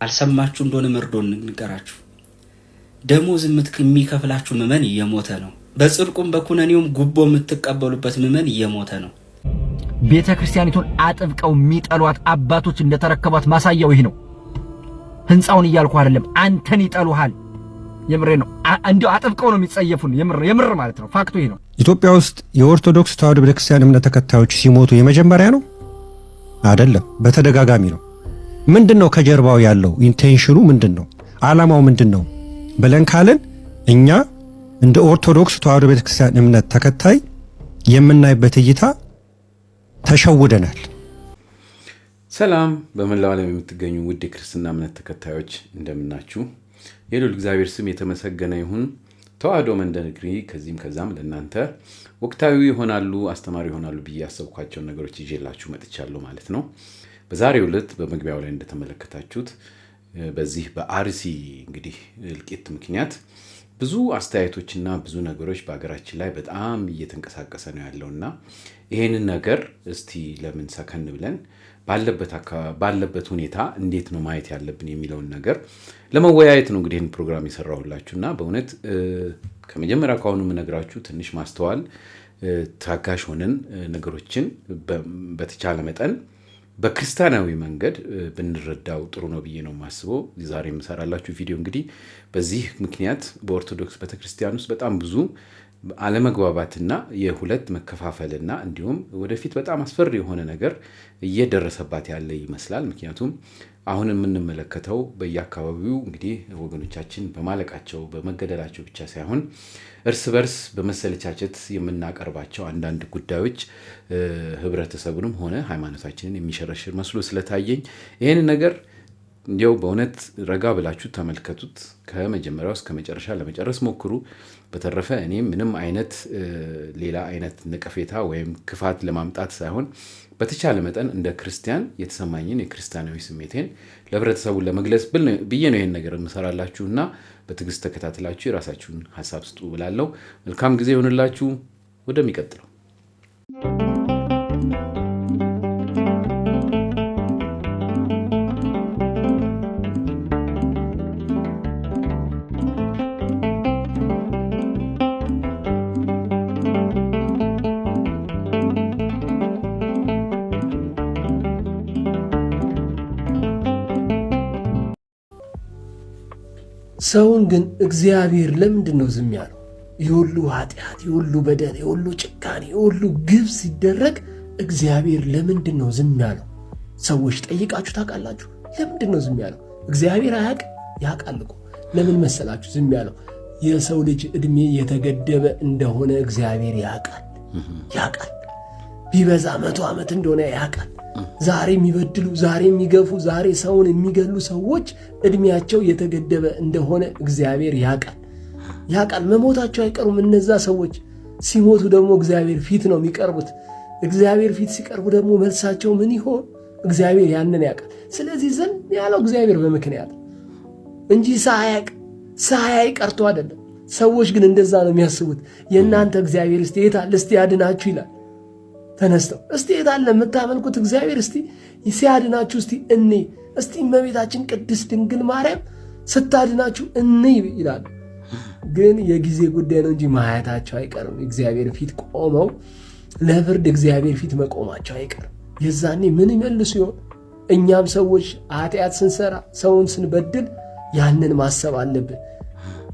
አልሰማችሁ እንደሆነ መርዶን ንገራችሁ። ደሞዝ የሚከፍላችሁ ምዕመን እየሞተ ነው። በጽድቁም በኩነኔውም ጉቦ የምትቀበሉበት ምዕመን እየሞተ ነው። ቤተ ክርስቲያኒቱን አጥብቀው የሚጠሏት አባቶች እንደተረከቧት ማሳያው ይህ ነው። ህንጻውን እያልኩ አይደለም፣ አንተን ይጠሉሃል። የምሬ ነው። እንዲሁ አጥብቀው ነው የሚጸየፉን። የምር ማለት ነው። ፋክቱ ይህ ነው። ኢትዮጵያ ውስጥ የኦርቶዶክስ ተዋሕዶ ቤተክርስቲያን እምነት ተከታዮች ሲሞቱ የመጀመሪያ ነው አይደለም፣ በተደጋጋሚ ነው። ምንድነው ከጀርባው ያለው ኢንቴንሽኑ ምንድነው? ዓላማው ምንድነው ብለን ካልን እኛ እንደ ኦርቶዶክስ ተዋሕዶ ቤተክርስቲያን እምነት ተከታይ የምናይበት እይታ ተሸውደናል። ሰላም በመላው ዓለም የምትገኙ ውድ የክርስትና እምነት ተከታዮች እንደምናችሁ። የልዑል እግዚአብሔር ስም የተመሰገነ ይሁን። ተዋሕዶ መንደር እንግዲህ ከዚህም ከዛም ለእናንተ ወቅታዊ ይሆናሉ፣ አስተማሪ ይሆናሉ ብዬ ያሰብኳቸውን ነገሮች ይዤላችሁ መጥቻለሁ ማለት ነው። በዛሬው ዕለት በመግቢያው ላይ እንደተመለከታችሁት በዚህ በአርሲ እንግዲህ እልቂት ምክንያት ብዙ አስተያየቶችና ብዙ ነገሮች በአገራችን ላይ በጣም እየተንቀሳቀሰ ነው ያለውና ይሄንን ነገር እስቲ ለምን ሰከን ብለን ባለበት ሁኔታ እንዴት ነው ማየት ያለብን የሚለውን ነገር ለመወያየት ነው እንግዲህ ይሄን ፕሮግራም የሰራሁላችሁና በእውነት ከመጀመሪያው ካሁኑ የምነግራችሁ ትንሽ ማስተዋል ታጋሽ ሆነን ነገሮችን በተቻለ መጠን በክርስቲያናዊ መንገድ ብንረዳው ጥሩ ነው ብዬ ነው የማስበው። ዛሬ የምሰራላችሁ ቪዲዮ እንግዲህ በዚህ ምክንያት በኦርቶዶክስ ቤተክርስቲያን ውስጥ በጣም ብዙ አለመግባባትና የሁለት መከፋፈልና እንዲሁም ወደፊት በጣም አስፈሪ የሆነ ነገር እየደረሰባት ያለ ይመስላል። ምክንያቱም አሁን የምንመለከተው በየአካባቢው እንግዲህ ወገኖቻችን በማለቃቸው በመገደላቸው ብቻ ሳይሆን እርስ በርስ በመሰለቻቸት የምናቀርባቸው አንዳንድ ጉዳዮች ህብረተሰቡንም ሆነ ሃይማኖታችንን የሚሸረሽር መስሎ ስለታየኝ ይሄን ነገር እንዲያው በእውነት ረጋ ብላችሁ ተመልከቱት። ከመጀመሪያው እስከ መጨረሻ ለመጨረስ ሞክሩ። በተረፈ እኔ ምንም አይነት ሌላ አይነት ነቀፌታ ወይም ክፋት ለማምጣት ሳይሆን በተቻለ መጠን እንደ ክርስቲያን የተሰማኝን የክርስቲያናዊ ስሜቴን ለህብረተሰቡ ለመግለጽ ብዬ ነው ይሄን ነገር የምሰራላችሁና በትዕግስት ተከታትላችሁ የራሳችሁን ሐሳብ ስጡ ብላለሁ። መልካም ጊዜ ይሁንላችሁ። ወደሚቀጥለው ሰውን ግን እግዚአብሔር ለምንድን ነው ዝም ያለው? የሁሉ ኃጢአት፣ የሁሉ በደል፣ የሁሉ ጭካኔ፣ የሁሉ ግፍ ሲደረግ እግዚአብሔር ለምንድን ነው ዝም ያለው? ሰዎች ጠይቃችሁ ታውቃላችሁ? ለምንድን ነው ዝም ያለው? እግዚአብሔር አያውቅ? ያውቃል እኮ። ለምን መሰላችሁ ዝም ያለው? የሰው ልጅ ዕድሜ የተገደበ እንደሆነ እግዚአብሔር ያውቃል። ቢበዛ 100 ዓመት እንደሆነ ያውቃል። ዛሬ የሚበድሉ፣ ዛሬ የሚገፉ፣ ዛሬ ሰውን የሚገሉ ሰዎች ዕድሜያቸው የተገደበ እንደሆነ እግዚአብሔር ያውቃል። መሞታቸው አይቀሩም። እነዛ ሰዎች ሲሞቱ ደግሞ እግዚአብሔር ፊት ነው የሚቀርቡት። እግዚአብሔር ፊት ሲቀርቡ ደግሞ መልሳቸው ምን ይሆን? እግዚአብሔር ያንን ያውቃል። ስለዚህ ዝም ያለው እግዚአብሔር በምክንያት እንጂ ሳያይ ቀርቶ አይደለም። ሰዎች ግን እንደዛ ነው የሚያስቡት። የእናንተ እግዚአብሔር እስቲ የት አለ? እስቲ ያድናችሁ ይላል ተነስተው። እስቲ የት አለ የምታመልኩት እግዚአብሔር? እስቲ ሲያድናችሁ እስቲ እመቤታችን ቅድስት ድንግል ማርያም ስታድናችሁ ይላሉ። ግን የጊዜ ጉዳይ ነው እንጂ ማየታቸው አይቀርም። እግዚአብሔር ፊት ቆመው ለፍርድ እግዚአብሔር ፊት መቆማቸው አይቀርም። የዛኔ ምን ይመልሱ ይሆን? እኛም ሰዎች ኃጢአት ስንሰራ፣ ሰውን ስንበድል ያንን ማሰብ አለብን።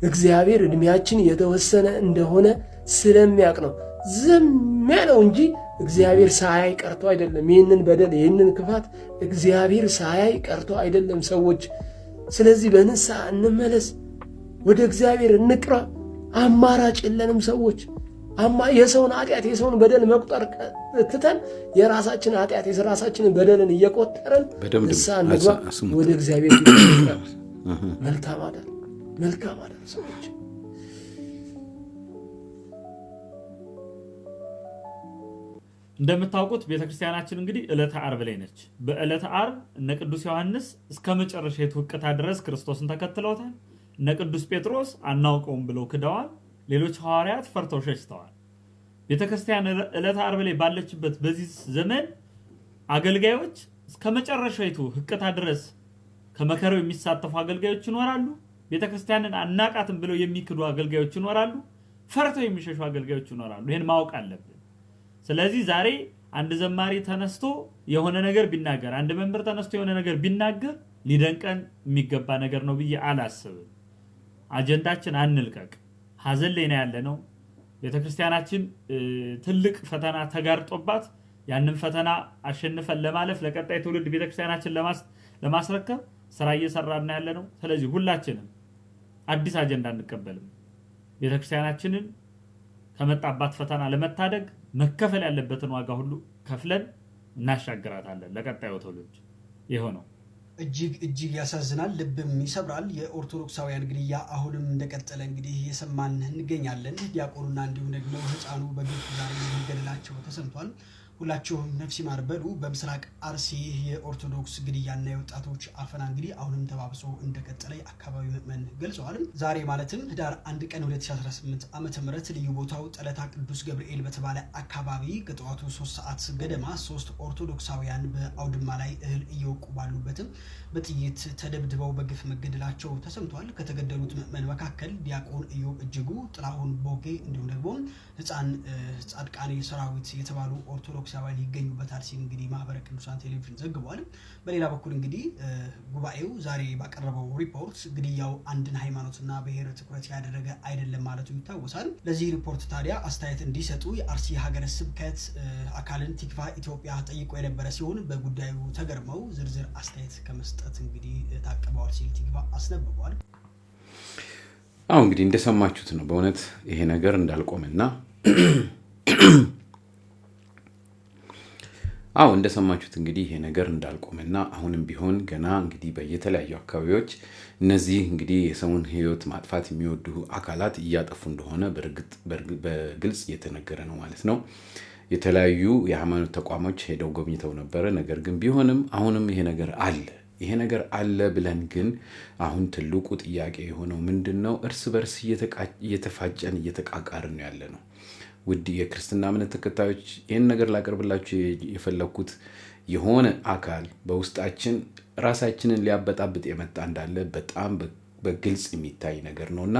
እግዚአብሔር ዕድሜያችን የተወሰነ እንደሆነ ስለሚያውቅ ነው ዝም ያለው እንጂ እግዚአብሔር ሳያይ ቀርቶ አይደለም። ይህንን በደል፣ ይህንን ክፋት እግዚአብሔር ሳያይ ቀርቶ አይደለም ሰዎች። ስለዚህ በንስሐ እንመለስ፣ ወደ እግዚአብሔር እንቅረብ። አማራጭ የለንም ሰዎች። የሰውን ኃጢአት፣ የሰውን በደል መቁጠር ትተን የራሳችን ኃጢአት፣ የራሳችንን በደልን እየቆጠረን ንስሐ እንግባ፣ ወደ እግዚአብሔር እንቅረብ። መልካም አዳር ሰዎች። እንደምታውቁት ቤተክርስቲያናችን እንግዲህ ዕለተ ዓርብ ላይ ነች። በዕለተ ዓርብ እነ ቅዱስ ዮሐንስ እስከ መጨረሻ ሕቅታ ድረስ ክርስቶስን ተከትለውታል። እነ ቅዱስ ጴጥሮስ አናውቀውም ብለው ክደዋል። ሌሎች ሐዋርያት ፈርተው ሸሽተዋል። ቤተክርስቲያን ዕለተ ዓርብ ላይ ባለችበት በዚህ ዘመን አገልጋዮች እስከ መጨረሻው ሕቅታ ድረስ ከመከራው የሚሳተፉ አገልጋዮች ይኖራሉ። ቤተክርስቲያንን አናቃትም ብለው የሚክዱ አገልጋዮች ይኖራሉ። ፈርተው የሚሸሹ አገልጋዮች ይኖራሉ። ይሄን ማወቅ አለብን። ስለዚህ ዛሬ አንድ ዘማሪ ተነስቶ የሆነ ነገር ቢናገር፣ አንድ መምህር ተነስቶ የሆነ ነገር ቢናገር ሊደንቀን የሚገባ ነገር ነው ብዬ አላስብም። አጀንዳችን አንልቀቅ። ሐዘን ላይ ነው ያለነው። ቤተክርስቲያናችን ትልቅ ፈተና ተጋርጦባት ያንን ፈተና አሸንፈን ለማለፍ ለቀጣይ ትውልድ ቤተክርስቲያናችን ለማስረከብ ስራ እየሰራን ያለነው። ስለዚህ ሁላችንም አዲስ አጀንዳ እንቀበልም። ቤተክርስቲያናችንን ከመጣባት ፈተና ለመታደግ መከፈል ያለበትን ዋጋ ሁሉ ከፍለን እናሻግራታለን ለቀጣዩ ትውልድ። ይሆነው እጅግ ያሳዝናል፣ ልብም ይሰብራል። የኦርቶዶክሳውያን ግድያ አሁንም እንደቀጠለ እንግዲህ እየሰማን እንገኛለን። ዲያቆኑና እንዲሁም ደግሞ ህፃኑ በግፍ ዛሬ መገደላቸው ተሰምቷል። ሁላችሁም ነፍስ ይማር በሉ። በምስራቅ አርሲ የኦርቶዶክስ ግድያና የወጣቶች አፈና እንግዲህ አሁንም ተባብሶ እንደቀጠለ የአካባቢው ምዕመን ገልጸዋል። ዛሬ ማለትም ህዳር 1 ቀን 2018 ዓመተ ምህረት ልዩ ቦታው ጠለታ ቅዱስ ገብርኤል በተባለ አካባቢ ከጠዋቱ 3 ሰዓት ገደማ 3 ኦርቶዶክሳውያን በአውድማ ላይ እህል እየወቁ ባሉበትም በጥይት ተደብድበው በግፍ መገደላቸው ተሰምቷል። ከተገደሉት ምዕመን መካከል ዲያቆን ኢዮብ እጅጉ፣ ጥላሁን ቦጌ እንዲሁም ደግሞ ህፃን ጻድቃኔ ሰራዊት የተባሉ ኦርቶዶክሳውያን ይገኙበታል ሲል እንግዲህ ማህበረ ቅዱሳን ቴሌቪዥን ዘግቧል። በሌላ በኩል እንግዲህ ጉባኤው ዛሬ ባቀረበው ሪፖርት ግድያው አንድን ሃይማኖትና ብሔር ትኩረት ያደረገ አይደለም ማለቱ ይታወሳል። ለዚህ ሪፖርት ታዲያ አስተያየት እንዲሰጡ የአርሲ ሀገረ ስብከት አካልን ቲክቫ ኢትዮጵያ ጠይቆ የነበረ ሲሆን በጉዳዩ ተገርመው ዝርዝር አስተያየት ከመስጠት እንግዲህ ታቅበዋል ሲል ቲክቫ አስነብቧል። እንግዲህ እንደሰማችሁት ነው። በእውነት ይሄ ነገር እንዳልቆመና እንደሰማችሁት እንግዲህ ይሄ ነገር እንዳልቆመና አሁንም ቢሆን ገና እንግዲህ በየተለያዩ አካባቢዎች እነዚህ እንግዲህ የሰውን ሕይወት ማጥፋት የሚወዱ አካላት እያጠፉ እንደሆነ በግልጽ እየተነገረ ነው ማለት ነው። የተለያዩ የሃይማኖት ተቋሞች ሄደው ጎብኝተው ነበረ። ነገር ግን ቢሆንም አሁንም ይሄ ነገር አለ ብለን ግን አሁን ትልቁ ጥያቄ የሆነው ምንድነው? እርስ በርስ እየተፋጨን እየተቃቃርን ያለ ነው። ውድ የክርስትና እምነት ተከታዮች ይህን ነገር ላቀርብላችሁ የፈለኩት የሆነ አካል በውስጣችን ራሳችንን ሊያበጣብጥ የመጣ እንዳለ በጣም በግልጽ የሚታይ ነገር ነውና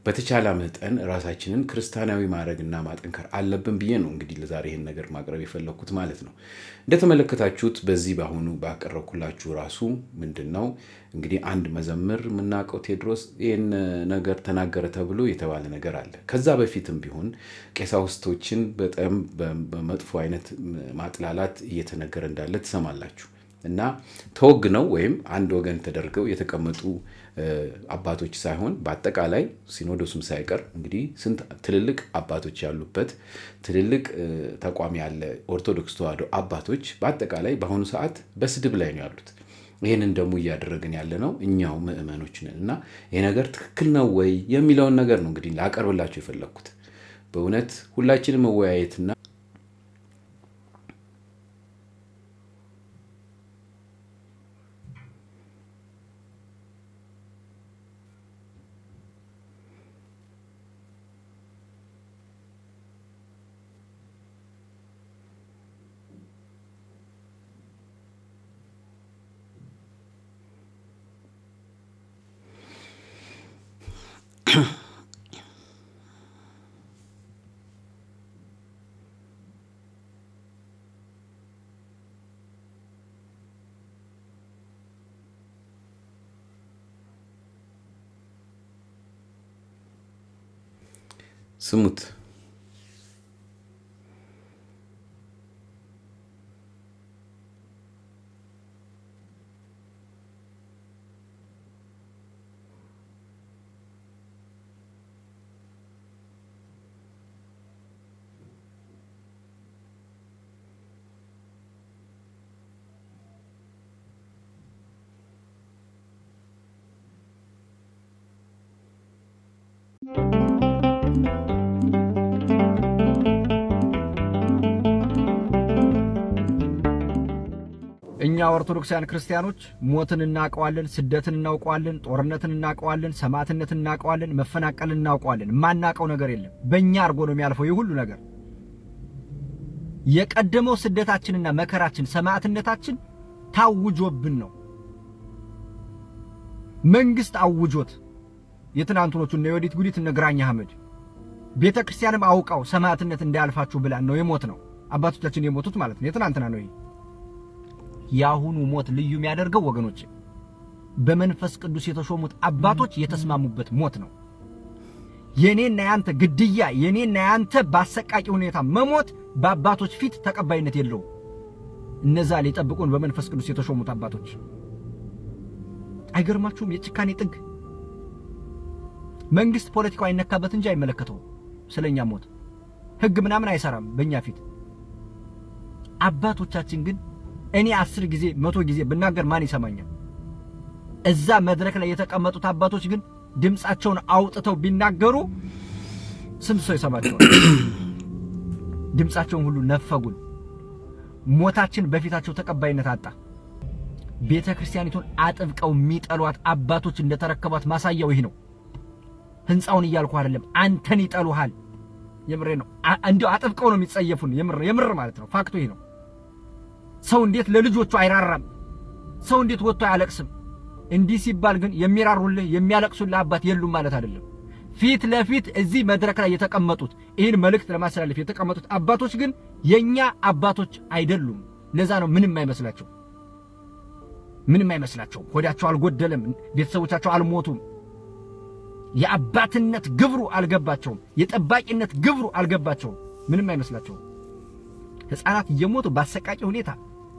በተቻለ መጠን ራሳችንን ክርስቲያናዊ ማድረግና ማጠንከር አለብን ብዬ ነው እንግዲህ ለዛሬ ይሄን ነገር ማቅረብ የፈለኩት ማለት ነው። እንደተመለከታችሁት በዚህ ባሁኑ ባቀረብኩላችሁ ራሱ ምንድነው እንግዲህ አንድ መዘምር የምናውቀው ቴዎድሮስ ይሄን ነገር ተናገረ ተብሎ የተባለ ነገር አለ። ከዛ በፊትም ቢሆን ቀሳውስቶችን በጣም በመጥፎ አይነት ማጥላላት እየተነገረ እንዳለ ትሰማላችሁ። እና ተወግነው ወይም አንድ ወገን ተደርገው የተቀመጡ አባቶች ሳይሆን በአጠቃላይ ሲኖዶስም ሳይቀር እንግዲህ ስንት ትልልቅ አባቶች ያሉበት ትልልቅ ተቋም ያለ ኦርቶዶክስ ተዋሕዶ አባቶች በአጠቃላይ በአሁኑ ሰዓት በስድብ ላይ ነው ያሉት። ይሄንን ደግሞ እያደረግን ያለ ነው እኛው ምዕመኖች ነን። እና ይሄ ነገር ትክክል ነው ወይ የሚለውን ነገር ነው እንግዲህ ላቀርብላችሁ የፈለኩት። በእውነት ሁላችንም መወያየትና ስሙት። እኛ ኦርቶዶክሳውያን ክርስቲያኖች ሞትን እናውቀዋለን፣ ስደትን እናውቀዋለን፣ ጦርነትን እናውቀዋለን፣ ሰማዕትነትን እናውቀዋለን፣ መፈናቀልን እናውቀዋለን። ማናውቀው ነገር የለም። በእኛ አርጎ ነው የሚያልፈው ይሁሉ ነገር። የቀደመው ስደታችንና መከራችን ሰማዕትነታችን ታውጆብን ነው። መንግስት አውጆት የትናንቱኖቹ ነው የወዲት ጉዲት እነ ግራኝ አህመድ ቤተክርስቲያንም አውቃው ሰማዕትነት እንዳያልፋችሁ ብላን ነው የሞት ነው አባቶቻችን የሞቱት ማለት ነው። የትናንትና ነው። ያሁኑ ሞት ልዩ የሚያደርገው ወገኖች በመንፈስ ቅዱስ የተሾሙት አባቶች የተስማሙበት ሞት ነው። የኔና ያንተ ግድያ የኔና ያንተ ባሰቃቂ ሁኔታ መሞት በአባቶች ፊት ተቀባይነት የለውም። እነዛ ሊጠብቁን በመንፈስ ቅዱስ የተሾሙት አባቶች አይገርማችሁም? የጭካኔ ጥግ። መንግስት ፖለቲካው አይነካበት እንጂ አይመለከተው። ስለኛ ሞት ህግ ምናምን አይሰራም በእኛ ፊት። አባቶቻችን ግን እኔ 10 ጊዜ 100 ጊዜ ብናገር ማን ይሰማኛል? እዛ መድረክ ላይ የተቀመጡት አባቶች ግን ድምጻቸውን አውጥተው ቢናገሩ ስንት ሰው ይሰማቸዋል? ድምጻቸውን ሁሉ ነፈጉን። ሞታችን በፊታቸው ተቀባይነት አጣ። ቤተክርስቲያኒቱን አጥብቀው የሚጠሏት አባቶች እንደተረከቧት ማሳያው ይህ ነው። ህንጻውን እያልኩ አይደለም፣ አንተን ይጠሉሃል። የምሬ ነው። እንዴው አጥብቀው ነው የሚጸየፉን። የምር ማለት ነው። ፋክቱ ይህ ነው። ሰው እንዴት ለልጆቹ አይራራም? ሰው እንዴት ወጥቶ አያለቅስም? እንዲህ ሲባል ግን የሚራሩልህ የሚያለቅሱልህ አባት የሉም ማለት አይደለም። ፊት ለፊት እዚህ መድረክ ላይ የተቀመጡት ይህን መልእክት ለማስተላለፍ የተቀመጡት አባቶች ግን የኛ አባቶች አይደሉም። ለዛ ነው ምንም አይመስላቸው። ሆዳቸው አልጎደለም፣ ቤተሰቦቻቸው አልሞቱም። የአባትነት ግብሩ አልገባቸውም። የጠባቂነት ግብሩ አልገባቸውም። ምንም አይመስላቸው። ህፃናት እየሞቱ ባሰቃቂ ሁኔታ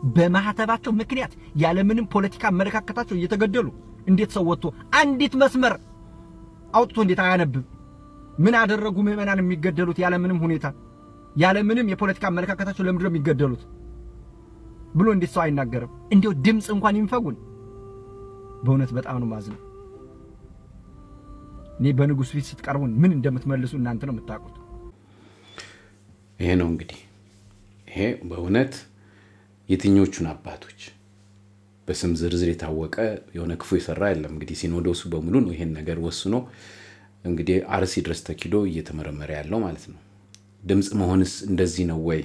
በማህተባቸው ምክንያት ያለምንም ፖለቲካ አመለካከታቸው እየተገደሉ እንዴት ሰው ወጥቶ አንዲት መስመር አውጥቶ እንዴት አያነብም? ምን አደረጉ ምዕመናን የሚገደሉት ያለምንም ሁኔታ ያለምንም የፖለቲካ አመለካከታቸው ለምንድን ነው የሚገደሉት ብሎ እንዴት ሰው አይናገርም? እንዴው ድምጽ እንኳን ይንፈጉን። በእውነት በጣም ነው ማዝነው። እኔ በንጉስ ፊት ስትቀርቡን ምን እንደምትመልሱ እናንተ ነው የምታውቁት። ይሄ ነው እንግዲህ ይሄ በእውነት የትኞቹን አባቶች በስም ዝርዝር የታወቀ የሆነ ክፉ የሰራ አይደለም። እንግዲህ ሲኖዶሱ በሙሉ ነው ይሄን ነገር ወስኖ እንግዲህ አርሲ ድረስ ተኪዶ እየተመረመረ ያለው ማለት ነው። ድምጽ መሆንስ እንደዚህ ነው ወይ?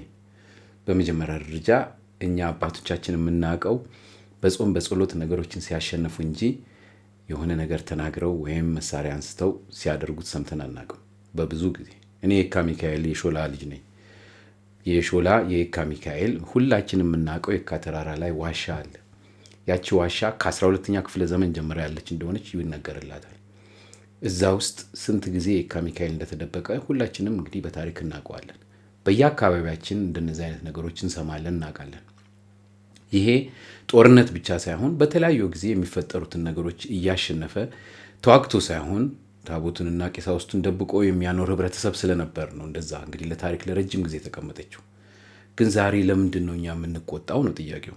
በመጀመሪያ ደረጃ እኛ አባቶቻችን የምናውቀው በጾም በጸሎት ነገሮችን ሲያሸንፉ እንጂ የሆነ ነገር ተናግረው ወይም መሳሪያ አንስተው ሲያደርጉት ሰምተን አናውቅም። በብዙ ጊዜ እኔ የካ ሚካኤል የሾላ ልጅ ነኝ። የሾላ የካ ሚካኤል ሁላችንም የምናውቀው የካ ተራራ ላይ ዋሻ አለ። ያቺ ዋሻ ከ12ኛ ክፍለ ዘመን ጀምራ ያለች እንደሆነች ይነገርላታል። እዛ ውስጥ ስንት ጊዜ የካ ሚካኤል እንደተደበቀ ሁላችንም እንግዲህ በታሪክ እናውቀዋለን። በየአካባቢያችን እንደነዚህ አይነት ነገሮችን እንሰማለን፣ እናውቃለን። ይሄ ጦርነት ብቻ ሳይሆን በተለያዩ ጊዜ የሚፈጠሩትን ነገሮች እያሸነፈ ተዋግቶ ሳይሆን ታቦቱንና ቀሳውስቱን ደብቆ የሚያኖር ህብረተሰብ ስለነበር ነው እንደዛ እንግዲህ ለታሪክ ለረጅም ጊዜ ተቀመጠችው። ግን ዛሬ ለምንድን ነው እኛ የምንቆጣው ነው ጥያቄው።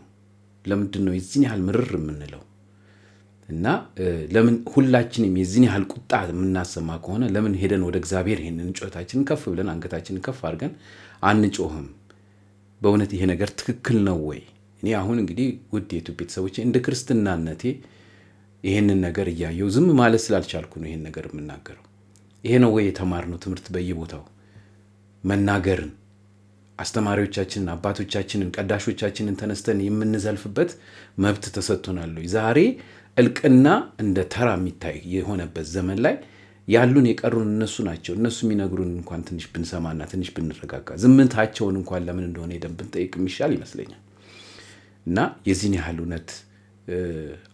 ለምንድን ነው የዚህን ያህል ምርር የምንለው? እና ለምን ሁላችንም የዚህን ያህል ቁጣ የምናሰማ ከሆነ ለምን ሄደን ወደ እግዚአብሔር ይሄንን ጩኸታችንን ከፍ ብለን አንገታችንን ከፍ አድርገን አንጮህም? በእውነት ይሄ ነገር ትክክል ነው ወይ? እኔ አሁን እንግዲህ ውድ የኢትዮጵያ ቤተሰቦቼ እንደ ክርስትናነቴ ይሄንን ነገር እያየው ዝም ማለት ስላልቻልኩ ነው ይሄን ነገር የምናገረው። ይሄ ነው ወይ የተማርነው ትምህርት? በየቦታው መናገርን አስተማሪዎቻችንን፣ አባቶቻችንን፣ ቀዳሾቻችንን ተነስተን የምንዘልፍበት መብት ተሰጥቶናል። ዛሬ እልቅና እንደ ተራ የሚታይ የሆነበት ዘመን ላይ ያሉን የቀሩን እነሱ ናቸው። እነሱ የሚነግሩን እንኳን ትንሽ ብንሰማና ትንሽ ብንረጋጋ ዝምታቸውን እንኳን ለምን እንደሆነ ሄደን ብንጠይቅ የሚሻል ይመስለኛል። እና የዚህን ያህል እውነት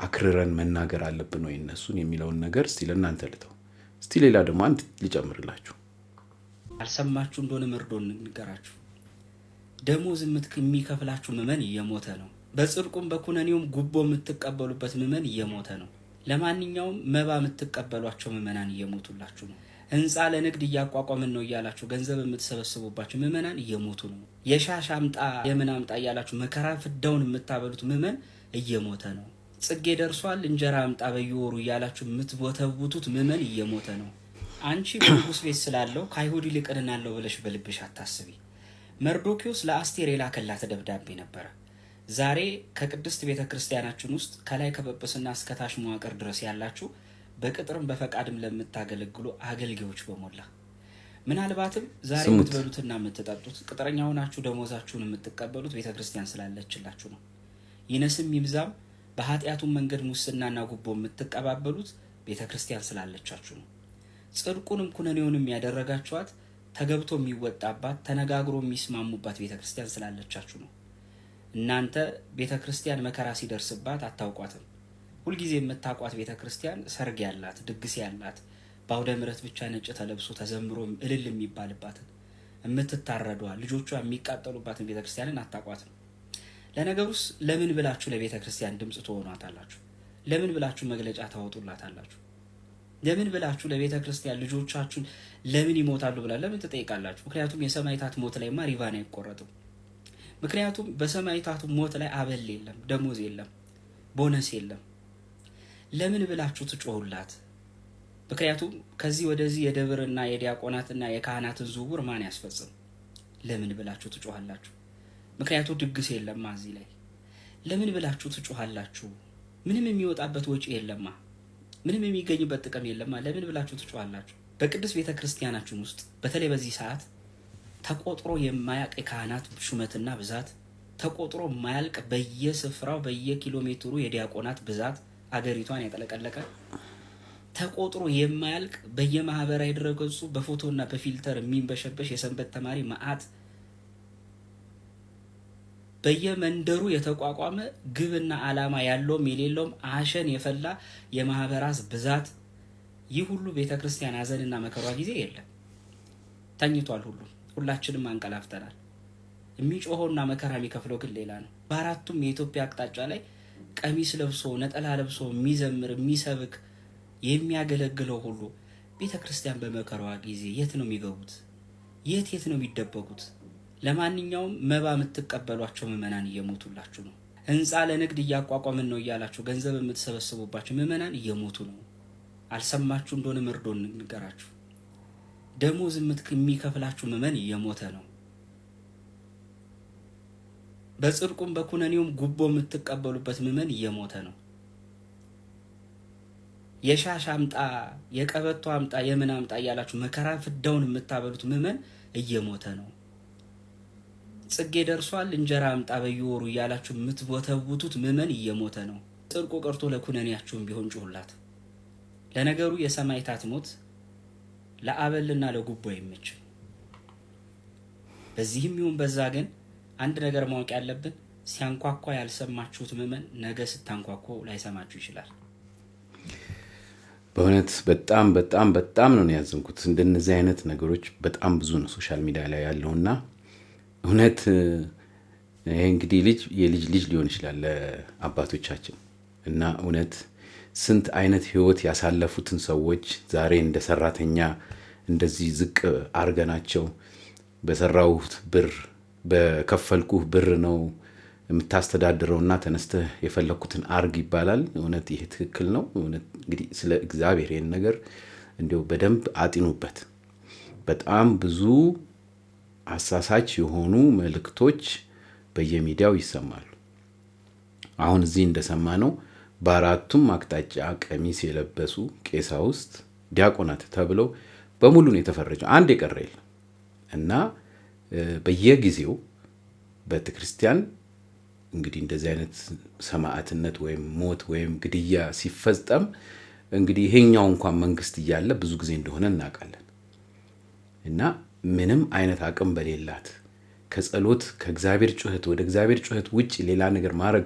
አክርረን መናገር አለብን ወይ እነሱን የሚለውን ነገር እስቲ ለእናንተ ልተው። እስቲ ሌላ ደግሞ አንድ ሊጨምርላችሁ። አልሰማችሁ እንደሆነ መርዶ ንገራችሁ። ደሞዝ የሚከፍላችሁ ምዕመን እየሞተ ነው። በጽድቁም በኩነኔውም ጉቦ የምትቀበሉበት ምዕመን እየሞተ ነው። ለማንኛውም መባ የምትቀበሏቸው ምዕመናን እየሞቱላችሁ ነው። ህንፃ ለንግድ እያቋቋምን ነው እያላችሁ ገንዘብ የምትሰበስቡባቸው ምዕመናን እየሞቱ ነው። የሻሽ አምጣ የምን አምጣ እያላችሁ መከራ ፍዳውን የምታበሉት ምዕመን እየሞተ ነው። ጽጌ ደርሷል እንጀራ አምጣ በየወሩ እያላችሁ የምትቦተቡቱት ምዕመን እየሞተ ነው። አንቺ በንጉስ ቤት ስላለው ከአይሁድ ይልቅ እድናለሁ ብለሽ በልብሽ አታስቢ። መርዶኪዎስ ለአስቴር የላከላት ደብዳቤ ነበረ። ዛሬ ከቅድስት ቤተ ክርስቲያናችን ውስጥ ከላይ ከጵጵስና እስከ ታች መዋቅር ድረስ ያላችሁ በቅጥርም በፈቃድም ለምታገለግሉ አገልጋዮች በሞላ ምናልባትም ዛሬ የምትበሉትና የምትጠጡት ቅጥረኛ ሆናችሁ ደሞዛችሁን የምትቀበሉት ቤተ ክርስቲያን ስላለችላችሁ ነው። ይነስም ይብዛም በኃጢአቱም መንገድ ሙስናና ጉቦ የምትቀባበሉት ቤተክርስቲያን ስላለቻችሁ ነው። ጽድቁንም ኩነኔውንም ያደረጋችኋት ተገብቶ የሚወጣባት ተነጋግሮ የሚስማሙባት ቤተክርስቲያን ስላለቻችሁ ነው። እናንተ ቤተክርስቲያን መከራ ሲደርስባት አታውቋትም። ሁልጊዜ የምታውቋት ቤተክርስቲያን ሰርግ ያላት፣ ድግስ ያላት፣ በአውደ ምሕረት ብቻ ነጭ ተለብሶ ተዘምሮ እልል የሚባልባትን የምትታረዷ ልጆቿ የሚቃጠሉባትን ቤተክርስቲያንን አታውቋትም። ለነገሩስ ለምን ብላችሁ ለቤተክርስቲያን ድምጽ ትሆኗታላችሁ? ለምን ብላችሁ መግለጫ ታወጡላታላችሁ? ለምን ብላችሁ ለቤተክርስቲያን ልጆቻችሁን ለምን ይሞታሉ ብላ ለምን ትጠይቃላችሁ? ምክንያቱም የሰማዕታት ሞት ላይ ሪባን አይቆረጥም። ምክንያቱም በሰማዕታቱ ሞት ላይ አበል የለም፣ ደሞዝ የለም፣ ቦነስ የለም። ለምን ብላችሁ ትጮሁላት? ምክንያቱም ከዚህ ወደዚህ የደብርና የዲያቆናትና የካህናትን ዝውውር ማን ያስፈጽም? ለምን ብላችሁ ትጮሃላችሁ? ምክንያቱም ድግስ የለማ እዚህ ላይ። ለምን ብላችሁ ትጮሃላችሁ? ምንም የሚወጣበት ወጪ የለማ፣ ምንም የሚገኝበት ጥቅም የለማ። ለምን ብላችሁ ትጮሃላችሁ? በቅዱስ ቤተክርስቲያናችን ውስጥ በተለይ በዚህ ሰዓት ተቆጥሮ የማያልቅ የካህናት ሹመትና ብዛት፣ ተቆጥሮ የማያልቅ በየስፍራው በየኪሎ ሜትሩ የዲያቆናት ብዛት አገሪቷን ያጠለቀለቀ፣ ተቆጥሮ የማያልቅ በየማህበራዊ ድረገጹ በፎቶና በፊልተር የሚንበሸበሽ የሰንበት ተማሪ መዓት፣ በየመንደሩ የተቋቋመ ግብና ዓላማ ያለውም የሌለውም አሸን የፈላ የማህበራት ብዛት፣ ይህ ሁሉ ቤተክርስቲያን ሐዘንና መከሯ ጊዜ የለም። ተኝቷል። ሁላችንም አንቀላፍተናል። የሚጮኸውና መከራ የሚከፍለው ግን ሌላ ነው። በአራቱም የኢትዮጵያ አቅጣጫ ላይ ቀሚስ ለብሶ ነጠላ ለብሶ የሚዘምር የሚሰብክ የሚያገለግለው ሁሉ ቤተክርስቲያን በመከራዋ ጊዜ የት ነው የሚገቡት? የት ነው የሚደበቁት? ለማንኛውም መባ የምትቀበሏቸው ምዕመናን እየሞቱላችሁ ነው። ህንፃ ለንግድ እያቋቋምን ነው እያላችሁ ገንዘብ የምትሰበስቡባቸው ምዕመናን እየሞቱ ነው። አልሰማችሁ እንደሆነ መርዶ እንገራችሁ። ደሞዝ የሚከፍላችሁ ምዕመን እየሞተ ነው። በጽድቁም በኩነኔውም ጉቦ የምትቀበሉበት ምዕመን እየሞተ ነው። የሻሽ አምጣ፣ የቀበቶ አምጣ፣ የምን አምጣ እያላችሁ መከራ ፍዳውን የምታበሉት ምዕመን እየሞተ ነው። ጽጌ ደርሷል እንጀራ አምጣ በየወሩ እያላችሁ የምትቦተቡቱት ምዕመን እየሞተ ነው። ጽድቁ ቀርቶ ለኩነኔያችሁም ቢሆን ጩሁላት። ለነገሩ የሰማዕታት ሞት ለአበልና ለጉቦ አይመችም። በዚህም ይሁን በዛ ግን አንድ ነገር ማወቅ ያለብን ሲያንኳኳ ያልሰማችሁት ምዕመን ነገ ስታንኳኳ ላይሰማችሁ ይችላል። በእውነት በጣም በጣም በጣም ነው ያዘንኩት። እንደነዚህ አይነት ነገሮች በጣም ብዙ ነው ሶሻል ሚዲያ ላይ ያለውና እውነት ይሄ እንግዲህ የልጅ ልጅ ሊሆን ይችላል ለአባቶቻችን እና እውነት ስንት አይነት ህይወት ያሳለፉትን ሰዎች ዛሬ እንደ ሰራተኛ እንደዚህ ዝቅ አርገናቸው በሰራውት ብር በከፈልኩህ ብር ነው የምታስተዳድረውና ተነስተህ የፈለኩትን አርግ ይባላል። እውነት ይሄ ትክክል ነው? እውነት እንግዲህ ስለ እግዚአብሔር ይሄን ነገር እንዲው በደንብ አጢኑበት። በጣም ብዙ አሳሳች የሆኑ መልእክቶች በየሚዲያው ይሰማሉ። አሁን እዚህ እንደሰማነው በአራቱም አቅጣጫ ቀሚስ የለበሱ ቄሳውስት፣ ዲያቆናት ተብለው በሙሉ ነው የተፈረጀው። አንድ የቀረ የለም እና በየጊዜው ቤተክርስቲያን እንግዲህ እንደዚህ አይነት ሰማዕትነት ወይም ሞት ወይም ግድያ ሲፈጸም እንግዲህ ይሄኛው እንኳን መንግስት እያለ ብዙ ጊዜ እንደሆነ እናውቃለን እና ምንም አይነት አቅም በሌላት ከጸሎት ከእግዚአብሔር ጩኸት ወደ እግዚአብሔር ጩኸት ውጪ ሌላ ነገር ማድረግ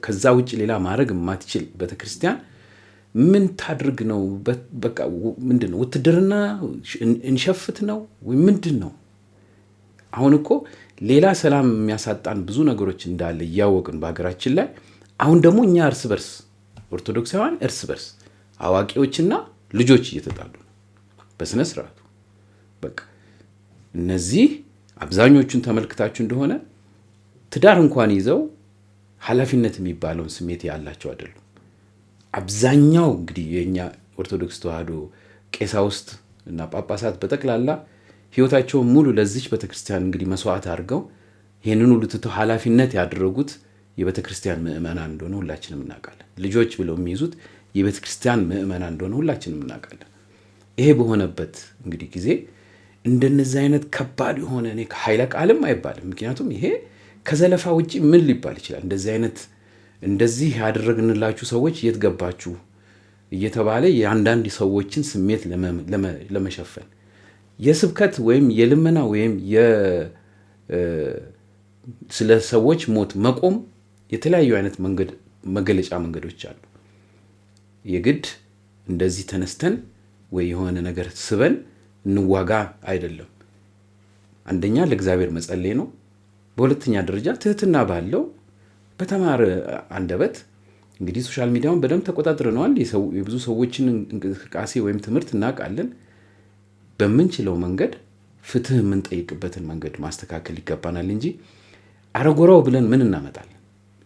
ከዛ ውጪ ሌላ ማድረግ የማትችል ቤተክርስቲያን ምን ታድርግ ነው? በቃ ምንድነው? ውትድርና እንሸፍት ነው ወይ ምንድነው? አሁን እኮ ሌላ ሰላም የሚያሳጣን ብዙ ነገሮች እንዳለ እያወቅን በሀገራችን ላይ አሁን ደግሞ እኛ እርስ በርስ ኦርቶዶክሳውያን እርስ በርስ አዋቂዎችና ልጆች እየተጣሉ ነው በስነ ስርዓቱ። በቃ እነዚህ አብዛኞቹን ተመልክታችሁ እንደሆነ ትዳር እንኳን ይዘው ኃላፊነት የሚባለውን ስሜት ያላቸው አይደሉም። አብዛኛው እንግዲህ የኛ ኦርቶዶክስ ተዋህዶ ቀሳውስት እና ጳጳሳት በጠቅላላ ህይወታቸውን ሙሉ ለዚች ቤተክርስቲያን እንግዲህ መስዋዕት አድርገው ይሄንን ሁሉ ትተው ኃላፊነት ያደረጉት የቤተክርስቲያን ምዕመናን እንደሆነ ሁላችንም እናውቃለን። ልጆች ብለው የሚይዙት የቤተክርስቲያን ምዕመናን እንደሆነ ሁላችንም እናውቃለን። ይሄ በሆነበት እንግዲህ ጊዜ እንደነዚህ አይነት ከባድ የሆነ ኃይለ ቃልም አይባልም። ምክንያቱም ይሄ ከዘለፋ ውጪ ምን ሊባል ይችላል? እንደዚህ አይነት እንደዚህ ያደረግንላችሁ ሰዎች የት ገባችሁ እየተባለ የአንዳንድ ሰዎችን ስሜት ለመሸፈን የስብከት ወይም የልመና ወይም ስለ ሰዎች ሞት መቆም የተለያዩ አይነት መገለጫ መንገዶች አሉ። የግድ እንደዚህ ተነስተን ወይ የሆነ ነገር ስበን እንዋጋ አይደለም። አንደኛ ለእግዚአብሔር መጸለይ ነው። በሁለተኛ ደረጃ ትህትና ባለው በተማረ አንደበት እንግዲህ ሶሻል ሚዲያውን በደንብ ተቆጣጥረናል። የብዙ ሰዎችን እንቅስቃሴ ወይም ትምህርት እናውቃለን። በምንችለው መንገድ ፍትህ የምንጠይቅበትን መንገድ ማስተካከል ይገባናል እንጂ አረጎራው ብለን ምን እናመጣለን?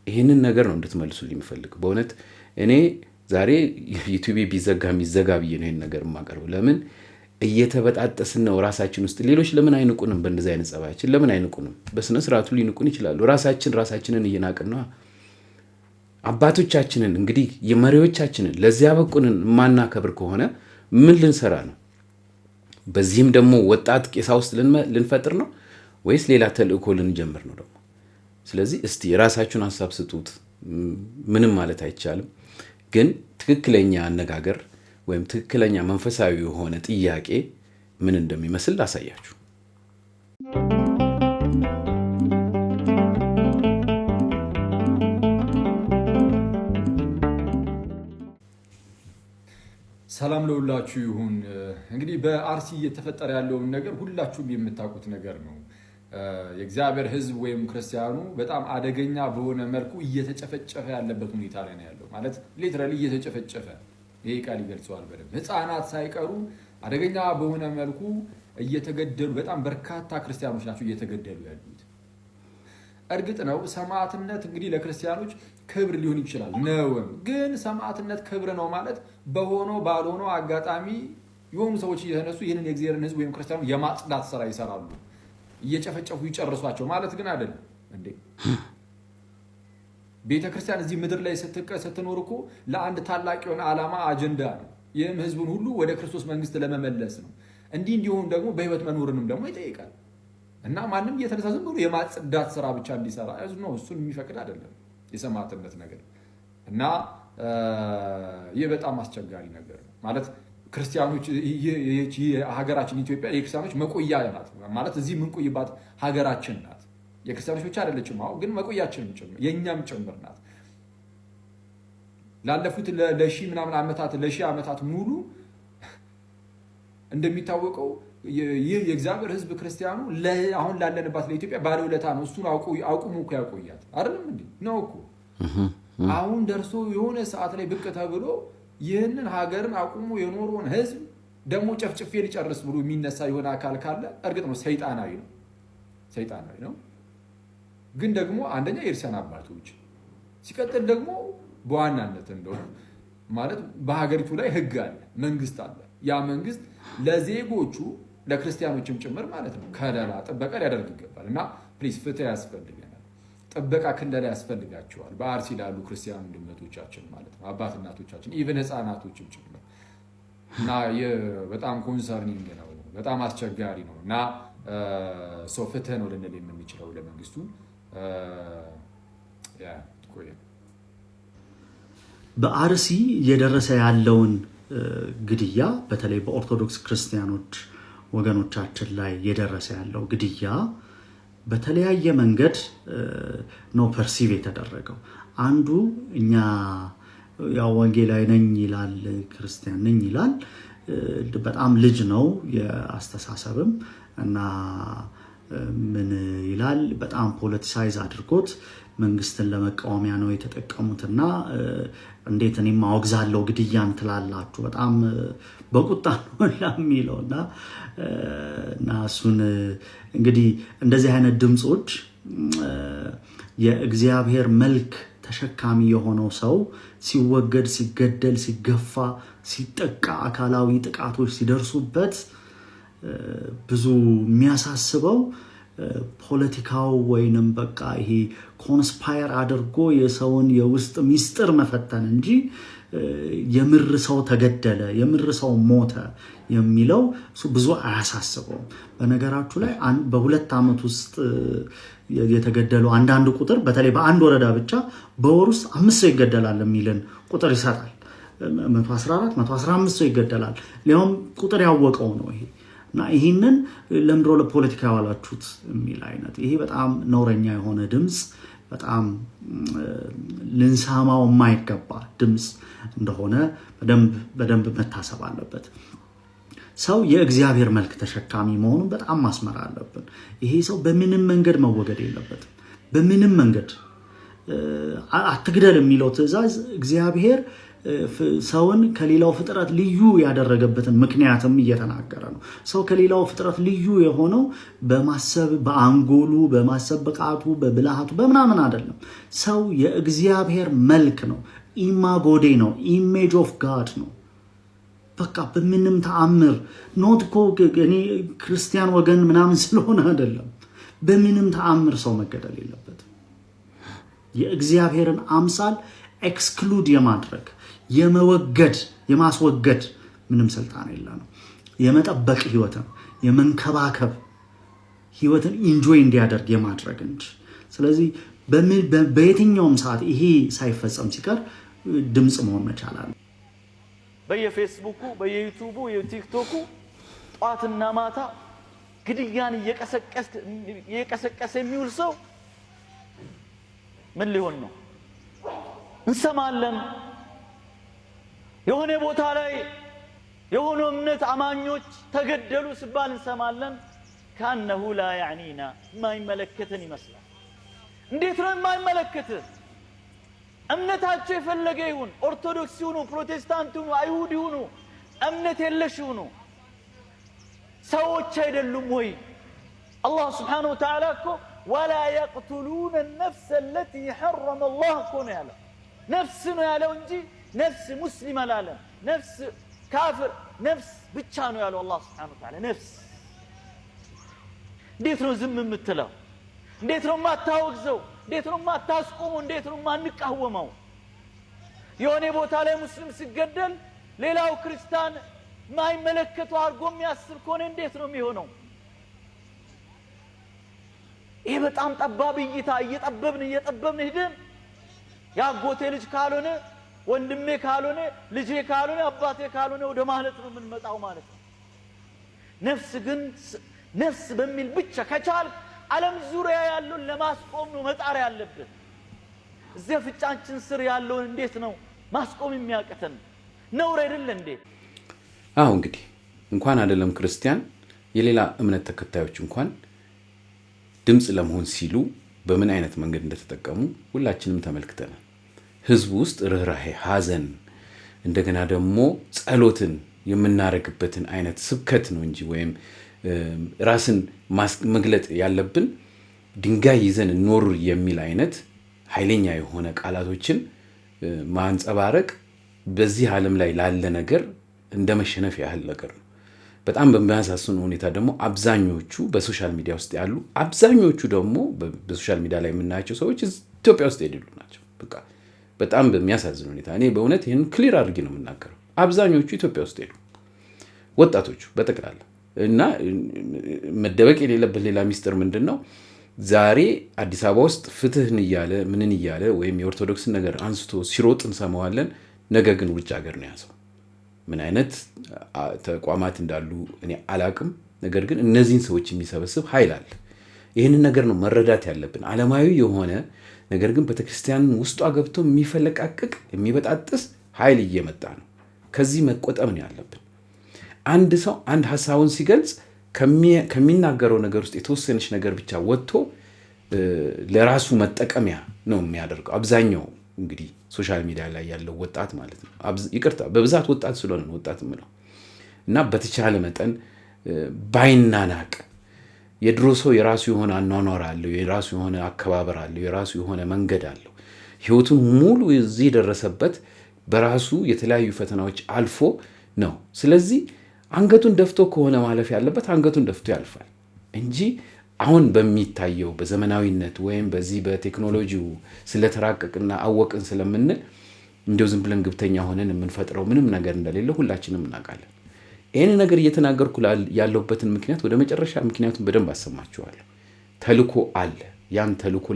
ይህንን ነገር ነው እንድትመልሱልኝ የምፈልግ። በእውነት እኔ ዛሬ ዩቲዩብ ቢዘጋ የሚዘጋ ብዬ ነው ይህን ነገር የማቀርበው። ለምን እየተበጣጠስን ነው ራሳችን ውስጥ። ሌሎች ለምን አይንቁንም? በእንደዚህ አይነት ጸባያችን ለምን አይንቁንም? በስነ ስርዓቱ ሊንቁን ይችላሉ። ራሳችንን እየናቅን ነው። አባቶቻችንን እንግዲህ የመሪዎቻችንን ለዚያ በቁንን ማናከብር ከሆነ ምን ልንሰራ ነው? በዚህም ደግሞ ወጣት ቄሳውስት ልንፈጥር ነው ወይስ ሌላ ተልእኮ ልንጀምር ነው ደግሞ? ስለዚህ እስቲ የራሳችሁን ሐሳብ ስጡት። ምንም ማለት አይቻልም፣ ግን ትክክለኛ አነጋገር ወይም ትክክለኛ መንፈሳዊ የሆነ ጥያቄ ምን እንደሚመስል አሳያችሁ። ሰላም ለሁላችሁ ይሁን። እንግዲህ በአርሲ እየተፈጠረ ያለውን ነገር ሁላችሁም የምታውቁት ነገር ነው። የእግዚአብሔር ሕዝብ ወይም ክርስቲያኑ በጣም አደገኛ በሆነ መልኩ እየተጨፈጨፈ ያለበት ሁኔታ ላይ ነው ያለው። ማለት ሊትራሊ እየተጨፈጨፈ፣ ይሄ ቃል ይገልጸዋል በደንብ። ሕፃናት ሳይቀሩ አደገኛ በሆነ መልኩ እየተገደሉ፣ በጣም በርካታ ክርስቲያኖች ናቸው እየተገደሉ ያሉት። እርግጥ ነው ሰማዕትነት እንግዲህ ለክርስቲያኖች ክብር ሊሆን ይችላል ነውም። ግን ሰማዕትነት ክብር ነው ማለት በሆነው ባልሆነው አጋጣሚ የሆኑ ሰዎች እየተነሱ ይህንን የእግዚአብሔርን ሕዝብ ወይም ክርስቲያኑ የማጽዳት ስራ ይሰራሉ፣ እየጨፈጨፉ ይጨርሷቸው ማለት ግን አይደለም እንዴ። ቤተ ክርስቲያን እዚህ ምድር ላይ ስትኖር እኮ ለአንድ ታላቅ የሆነ ዓላማ አጀንዳ ነው። ይህም ሕዝቡን ሁሉ ወደ ክርስቶስ መንግስት ለመመለስ ነው። እንዲህ እንዲሆን ደግሞ በህይወት መኖርንም ደግሞ ይጠይቃል። እና ማንም እየተነሳ ዝም ብሎ የማጽዳት ስራ ብቻ እንዲሰራ ነው እሱን የሚፈቅድ አይደለም የሰማዕትነት ነገር። እና ይህ በጣም አስቸጋሪ ነገር ነው ማለት ክርስቲያኖች፣ ሀገራችን ኢትዮጵያ የክርስቲያኖች መቆያ ናት ማለት እዚህ የምንቆይባት ሀገራችን ናት። የክርስቲያኖች ብቻ አይደለችም፣ ግን መቆያችንም ጭምር የእኛም ጭምር ናት። ላለፉት ለሺህ ምናምን ዓመታት ሙሉ እንደሚታወቀው ይህ የእግዚአብሔር ሕዝብ ክርስቲያኑ አሁን ላለንባት ለኢትዮጵያ ባለውለታ ነው። እሱን አቁሙ እኮ ያቆያት አይደለም እንዴ ነው እኮ። አሁን ደርሶ የሆነ ሰዓት ላይ ብቅ ተብሎ ይህንን ሀገርን አቁሙ የኖረውን ሕዝብ ደግሞ ጨፍጭፌ ሊጨርስ ብሎ የሚነሳ የሆነ አካል ካለ እርግጥ ነው ሰይጣናዊ ነው። ግን ደግሞ አንደኛ የእርሰን አባቶች፣ ሲቀጥል ደግሞ በዋናነት እንደው ማለት በሀገሪቱ ላይ ሕግ አለ፣ መንግስት አለ። ያ መንግስት ለዜጎቹ ለክርስቲያኖችም ጭምር ማለት ነው ከለላ ጥበቃ ሊያደርግ ይገባል። እና ፕሊዝ ፍትህ ያስፈልገናል፣ ጥበቃ ክለላ ያስፈልጋቸዋል። በአርሲ ላሉ ክርስቲያን ወንድሞቻችን ማለት ነው አባት እናቶቻችን፣ ኢቨን ህፃናቶችም ጭምር። እና በጣም ኮንሰርኒንግ ነው፣ በጣም አስቸጋሪ ነው። እና ሰው ፍትህ ነው ልንል የምንችለው ለመንግስቱ። በአርሲ እየደረሰ ያለውን ግድያ በተለይ በኦርቶዶክስ ክርስቲያኖች ወገኖቻችን ላይ እየደረሰ ያለው ግድያ በተለያየ መንገድ ነው ፐርሲቭ የተደረገው። አንዱ እኛ ያው ወንጌላዊ ነኝ ይላል፣ ክርስቲያን ነኝ ይላል፣ በጣም ልጅ ነው የአስተሳሰብም እና ምን ይላል በጣም ፖለቲሳይዝ አድርጎት መንግስትን ለመቃወሚያ ነው የተጠቀሙትና እንዴት እኔም አወግዛለሁ ግድያን ትላላችሁ በጣም በቁጣ ነው ለሚለውና እና እሱን እንግዲህ እንደዚህ አይነት ድምጾች የእግዚአብሔር መልክ ተሸካሚ የሆነው ሰው ሲወገድ፣ ሲገደል፣ ሲገፋ፣ ሲጠቃ፣ አካላዊ ጥቃቶች ሲደርሱበት ብዙ የሚያሳስበው ፖለቲካው ወይንም በቃ ይሄ ኮንስፓየር አድርጎ የሰውን የውስጥ ሚስጥር መፈተን እንጂ የምር ሰው ተገደለ፣ የምር ሰው ሞተ የሚለው እሱ ብዙ አያሳስበውም። በነገራችሁ ላይ በ2 ዓመት ውስጥ የተገደሉ አንዳንድ ቁጥር በተለይ በአንድ ወረዳ ብቻ በወር ውስጥ 5 ሰው ይገደላል የሚልን ቁጥር ይሰጣል። 114 115 ሰው ይገደላል። ሊያውም ቁጥር ያወቀው ነው ይሄ እና ይህንን ለምድሮ ለፖለቲካ ያዋላችሁት የሚል አይነት ይሄ በጣም ነውረኛ የሆነ ድምፅ በጣም ልንሰማው የማይገባ ድምፅ እንደሆነ በደንብ መታሰብ አለበት። ሰው የእግዚአብሔር መልክ ተሸካሚ መሆኑን በጣም ማስመር አለብን። ይሄ ሰው በምንም መንገድ መወገድ የለበትም። በምንም መንገድ አትግደል የሚለው ትእዛዝ እግዚአብሔር ሰውን ከሌላው ፍጥረት ልዩ ያደረገበትን ምክንያትም እየተናገረ ነው። ሰው ከሌላው ፍጥረት ልዩ የሆነው በማሰብ በአንጎሉ በማሰብ ብቃቱ በብልሃቱ በምናምን አይደለም። ሰው የእግዚአብሔር መልክ ነው። ኢማጎዴ ነው። ኢሜጅ ኦፍ ጋድ ነው። በቃ በምንም ተአምር ኖት እኮ እኔ ክርስቲያን ወገን ምናምን ስለሆነ አይደለም። በምንም ተአምር ሰው መገደል የለበትም። የእግዚአብሔርን አምሳል ኤክስክሉድ የማድረግ የመወገድ የማስወገድ ምንም ስልጣን የለንም። የመጠበቅ ህይወትን የመንከባከብ ህይወትን ኢንጆይ እንዲያደርግ የማድረግ እንጂ። ስለዚህ በየትኛውም ሰዓት ይሄ ሳይፈጸም ሲቀር ድምፅ መሆን መቻል አለ። በየፌስቡኩ በየዩቲዩቡ የቲክቶኩ ጧትና ማታ ግድያን እየቀሰቀሰ የሚውል ሰው ምን ሊሆን ነው? እንሰማለን። የሆነ ቦታ ላይ የሆነ እምነት አማኞች ተገደሉ ሲባል እንሰማለን። ካነሁ ላ ያዕኒና የማይመለከትን ይመስላል። እንዴት ነው የማይመለከትን? እምነታቸው የፈለገ ይሁን፣ ኦርቶዶክስ ይሁኑ፣ ፕሮቴስታንት ይሁኑ፣ አይሁድ ይሁኑ፣ እምነት የለሽ ይሁኑ፣ ሰዎች አይደሉም ወይ? አላህ ስብሓነሁ ወተዓላ እኮ ወላ የቅቱሉነ ነፍሰ ለቲ ሐረመ አላህ እኮ ነው ያለው። ነፍስ ነው ያለው እንጂ ነፍስ ሙስሊም አላለም። ነፍስ ካፍር ነፍስ ብቻ ነው ያለው አላህ ስብሓነሁ ወተዓላ። ነፍስ እንዴት ነው ዝም የምትለው? እንዴት ነው የማታወግዘው? እንዴት ነው የማታስቆመው? እንዴት ነው የማንቃወመው? የሆነ ቦታ ላይ ሙስሊም ሲገደል ሌላው ክርስቲያን የማይመለከተው አድርጎ የሚያስብ ከሆነ እንዴት ነው የሚሆነው? ይሄ በጣም ጠባብ እይታ። እየጠበብን ሄደን ያጎቴ ልጅ ካልሆነ ወንድሜ ካልሆነ ልጄ ካልሆነ አባቴ ካልሆነ ወደ ማለት ነው የምንመጣው ማለት ነው። ነፍስ ግን ነፍስ በሚል ብቻ ከቻል ዓለም ዙሪያ ያለውን ለማስቆም ነው መጣር ያለብን። እዚህ ፍጫችን ስር ያለውን እንዴት ነው ማስቆም የሚያቀተን? ነውር አይደል እንዴ? አዎ እንግዲህ እንኳን አይደለም ክርስቲያን የሌላ እምነት ተከታዮች እንኳን ድምጽ ለመሆን ሲሉ በምን አይነት መንገድ እንደተጠቀሙ ሁላችንም ተመልክተናል። ህዝቡ ውስጥ ርህራሄ፣ ሐዘን እንደገና ደግሞ ጸሎትን የምናረግበትን አይነት ስብከት ነው እንጂ ወይም ራስን መግለጥ ያለብን ድንጋይ ይዘን ኖር የሚል አይነት ኃይለኛ የሆነ ቃላቶችን ማንጸባረቅ በዚህ ዓለም ላይ ላለ ነገር እንደ መሸነፍ ያህል ነገር ነው። በጣም በሚያሳዝን ሁኔታ ደግሞ አብዛኞቹ በሶሻል ሚዲያ ውስጥ ያሉ አብዛኞቹ ደግሞ በሶሻል ሚዲያ ላይ የምናያቸው ሰዎች ኢትዮጵያ ውስጥ የሌሉ ናቸው። በጣም በሚያሳዝን ሁኔታ እኔ በእውነት ይህን ክሊር አድርጌ ነው የምናገረው። አብዛኞቹ ኢትዮጵያ ውስጥ የሉ ወጣቶቹ በጠቅላላ እና መደበቅ የሌለበት ሌላ ሚስጥር ምንድን ነው? ዛሬ አዲስ አበባ ውስጥ ፍትህን እያለ ምንን እያለ ወይም የኦርቶዶክስን ነገር አንስቶ ሲሮጥ እንሰማዋለን። ነገ ግን ውጭ ሀገር ነው ያዘው። ምን አይነት ተቋማት እንዳሉ እኔ አላቅም። ነገር ግን እነዚህን ሰዎች የሚሰበስብ ኃይል አለ። ይህንን ነገር ነው መረዳት ያለብን። ዓለማዊ የሆነ ነገር ግን ቤተክርስቲያን ውስጧ ገብቶ የሚፈለቃቅቅ የሚበጣጥስ ኃይል እየመጣ ነው። ከዚህ መቆጠብ ነው ያለብን። አንድ ሰው አንድ ሐሳቡን ሲገልጽ ከሚናገረው ነገር ውስጥ የተወሰነች ነገር ብቻ ወጥቶ ለራሱ መጠቀሚያ ነው የሚያደርገው። አብዛኛው እንግዲህ ሶሻል ሚዲያ ላይ ያለው ወጣት ማለት ነው። ይቅርታ በብዛት ወጣት ስለሆነ ነው ወጣት የምለው እና በተቻለ መጠን ባይናናቅ። የድሮ ሰው የራሱ የሆነ አኗኗር አለው፣ የራሱ የሆነ አከባበር አለው፣ የራሱ የሆነ መንገድ አለው። ህይወቱን ሙሉ እዚህ የደረሰበት በራሱ የተለያዩ ፈተናዎች አልፎ ነው። ስለዚህ አንገቱን ደፍቶ ከሆነ ማለፍ ያለበት አንገቱን ደፍቶ ያልፋል እንጂ አሁን በሚታየው በዘመናዊነት ወይም በዚህ በቴክኖሎጂው ስለተራቀቅና አወቅን ስለምንል እንደው ዝም ብለን ግብተኛ ሆነን የምንፈጥረው ምንም ነገር እንደሌለ ሁላችንም እናውቃለን። ይህን ነገር እየተናገርኩ ያለሁበትን ምክንያት ወደ መጨረሻ ምክንያቱም በደንብ አሰማችኋለሁ። ተልኮ አለ። ያን ተልእኮ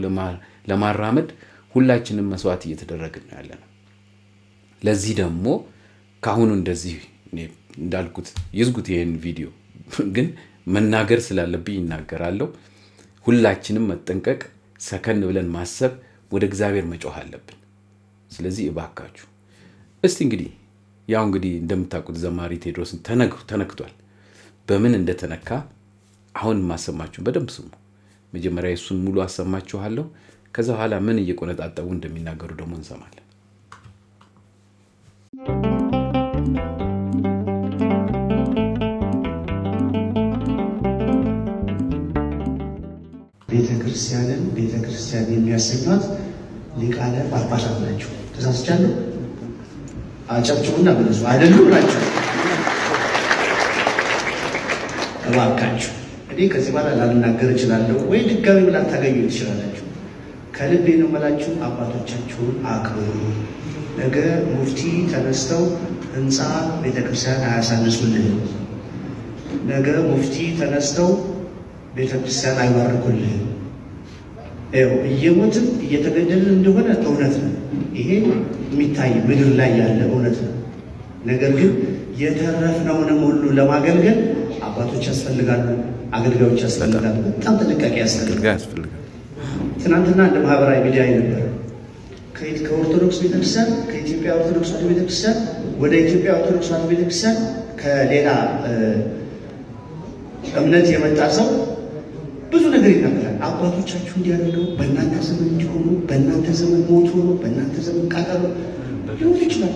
ለማራመድ ሁላችንም መስዋዕት እየተደረግን ነው ያለነው። ለዚህ ደግሞ ካሁኑ እንደዚህ እንዳልኩት ይዝጉት ይሄን ቪዲዮ ግን መናገር ስላለብኝ ይናገራለሁ። ሁላችንም መጠንቀቅ፣ ሰከን ብለን ማሰብ፣ ወደ እግዚአብሔር መጮህ አለብን። ስለዚህ እባካችሁ እስቲ እንግዲህ ያው እንግዲህ እንደምታውቁት ዘማሪ ቴዎድሮስን ተነክቷል። በምን እንደተነካ አሁን ማሰማችሁ በደንብ ስሙ። መጀመሪያ እሱን ሙሉ አሰማችኋለሁ። ከዛ በኋላ ምን እየቆነጣጠቡ እንደሚናገሩ ደግሞ እንሰማለን። ቤተክርስቲያንን ቤተክርስቲያን የሚያሰኟት ሊቃነ ጳጳሳት ናቸው። ተሳስቻለሁ? አጨብጭቡና መልሱ። አይደሉም ናቸው። እባካችሁ እኔ ከዚህ በኋላ ላልናገር እችላለሁ ወይ ድጋሚ ላታገኙ ትችላላችሁ። ከልቤ ነው የምላችሁ። አባቶቻችሁን አክብሩ። ነገ ሙፍቲ ተነስተው ህንፃ ቤተክርስቲያን አያሳንሱልህ። ነገ ሙፍቲ ተነስተው ቤተክርስቲያን አይባርኩልህ። እየሞትን እየተገደልን እንደሆነ እውነት ነው። ይሄ የሚታይ ምድር ላይ ያለ እውነት ነው። ነገር ግን የተረፍነውንም ሁሉ ለማገልገል አባቶች ያስፈልጋሉ፣ አገልጋዮች ያስፈልጋሉ። በጣም ጥንቃቄ ያስፈልጋል። ትናንትና እንደ ማህበራዊ ሚዲያ ነበር ከኦርቶዶክስ ቤተክርስቲያን ከኢትዮጵያ ኦርቶዶክስ ቤተክርስቲያን ወደ ኢትዮጵያ ኦርቶዶክስ ቤተክርስቲያን ከሌላ እምነት የመጣ ሰው ብዙ ነገር ይናገራል። አባቶቻችሁ እንዲያደርገው በእናንተ ዘመን እንዲሆኑ በእናንተ ዘመን ሞት ሆኖ በእናንተ ዘመን ቃጠሎ ሊሆን ይችላል።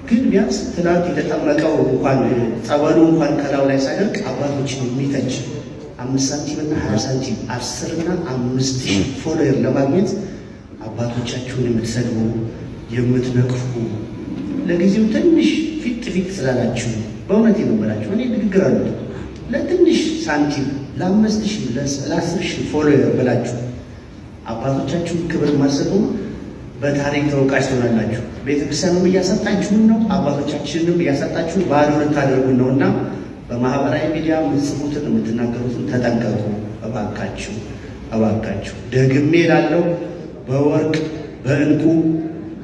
ግን ቢያንስ ትናንት የተጠመቀው እንኳን ጸበሉ እንኳን ከላው ላይ ሳይደርቅ አባቶችን የሚተች 5 ሳንቲም እና 20 ሳንቲም 10 እና 5000 ፎሎወር ለማግኘት አባቶቻችሁን የምትሰድቡ የምትነቅፉ ለጊዜው ትንሽ ፊት ስላላችሁ በእውነት የምመላችሁ እኔ ንግግር አለ ለትንሽ ሳንቲም ለ5000 ለ10000 ፎሎወር ብላችሁ አባቶቻችሁን ክብር ማሰጡ በታሪክ ተወቃሽ ትሆናላችሁ። ቤተክርስቲያኑም እያሰጣችሁን ነው፣ አባቶቻችንንም እያሰጣችሁን ባዶ ልታደርጉን ነውና በማህበራዊ ሚዲያ የምትጽፉትን የምትናገሩትን ተጠንቀቁ እባካችሁ፣ እባካችሁ። ደግሜ ላለው በወርቅ በእንቁ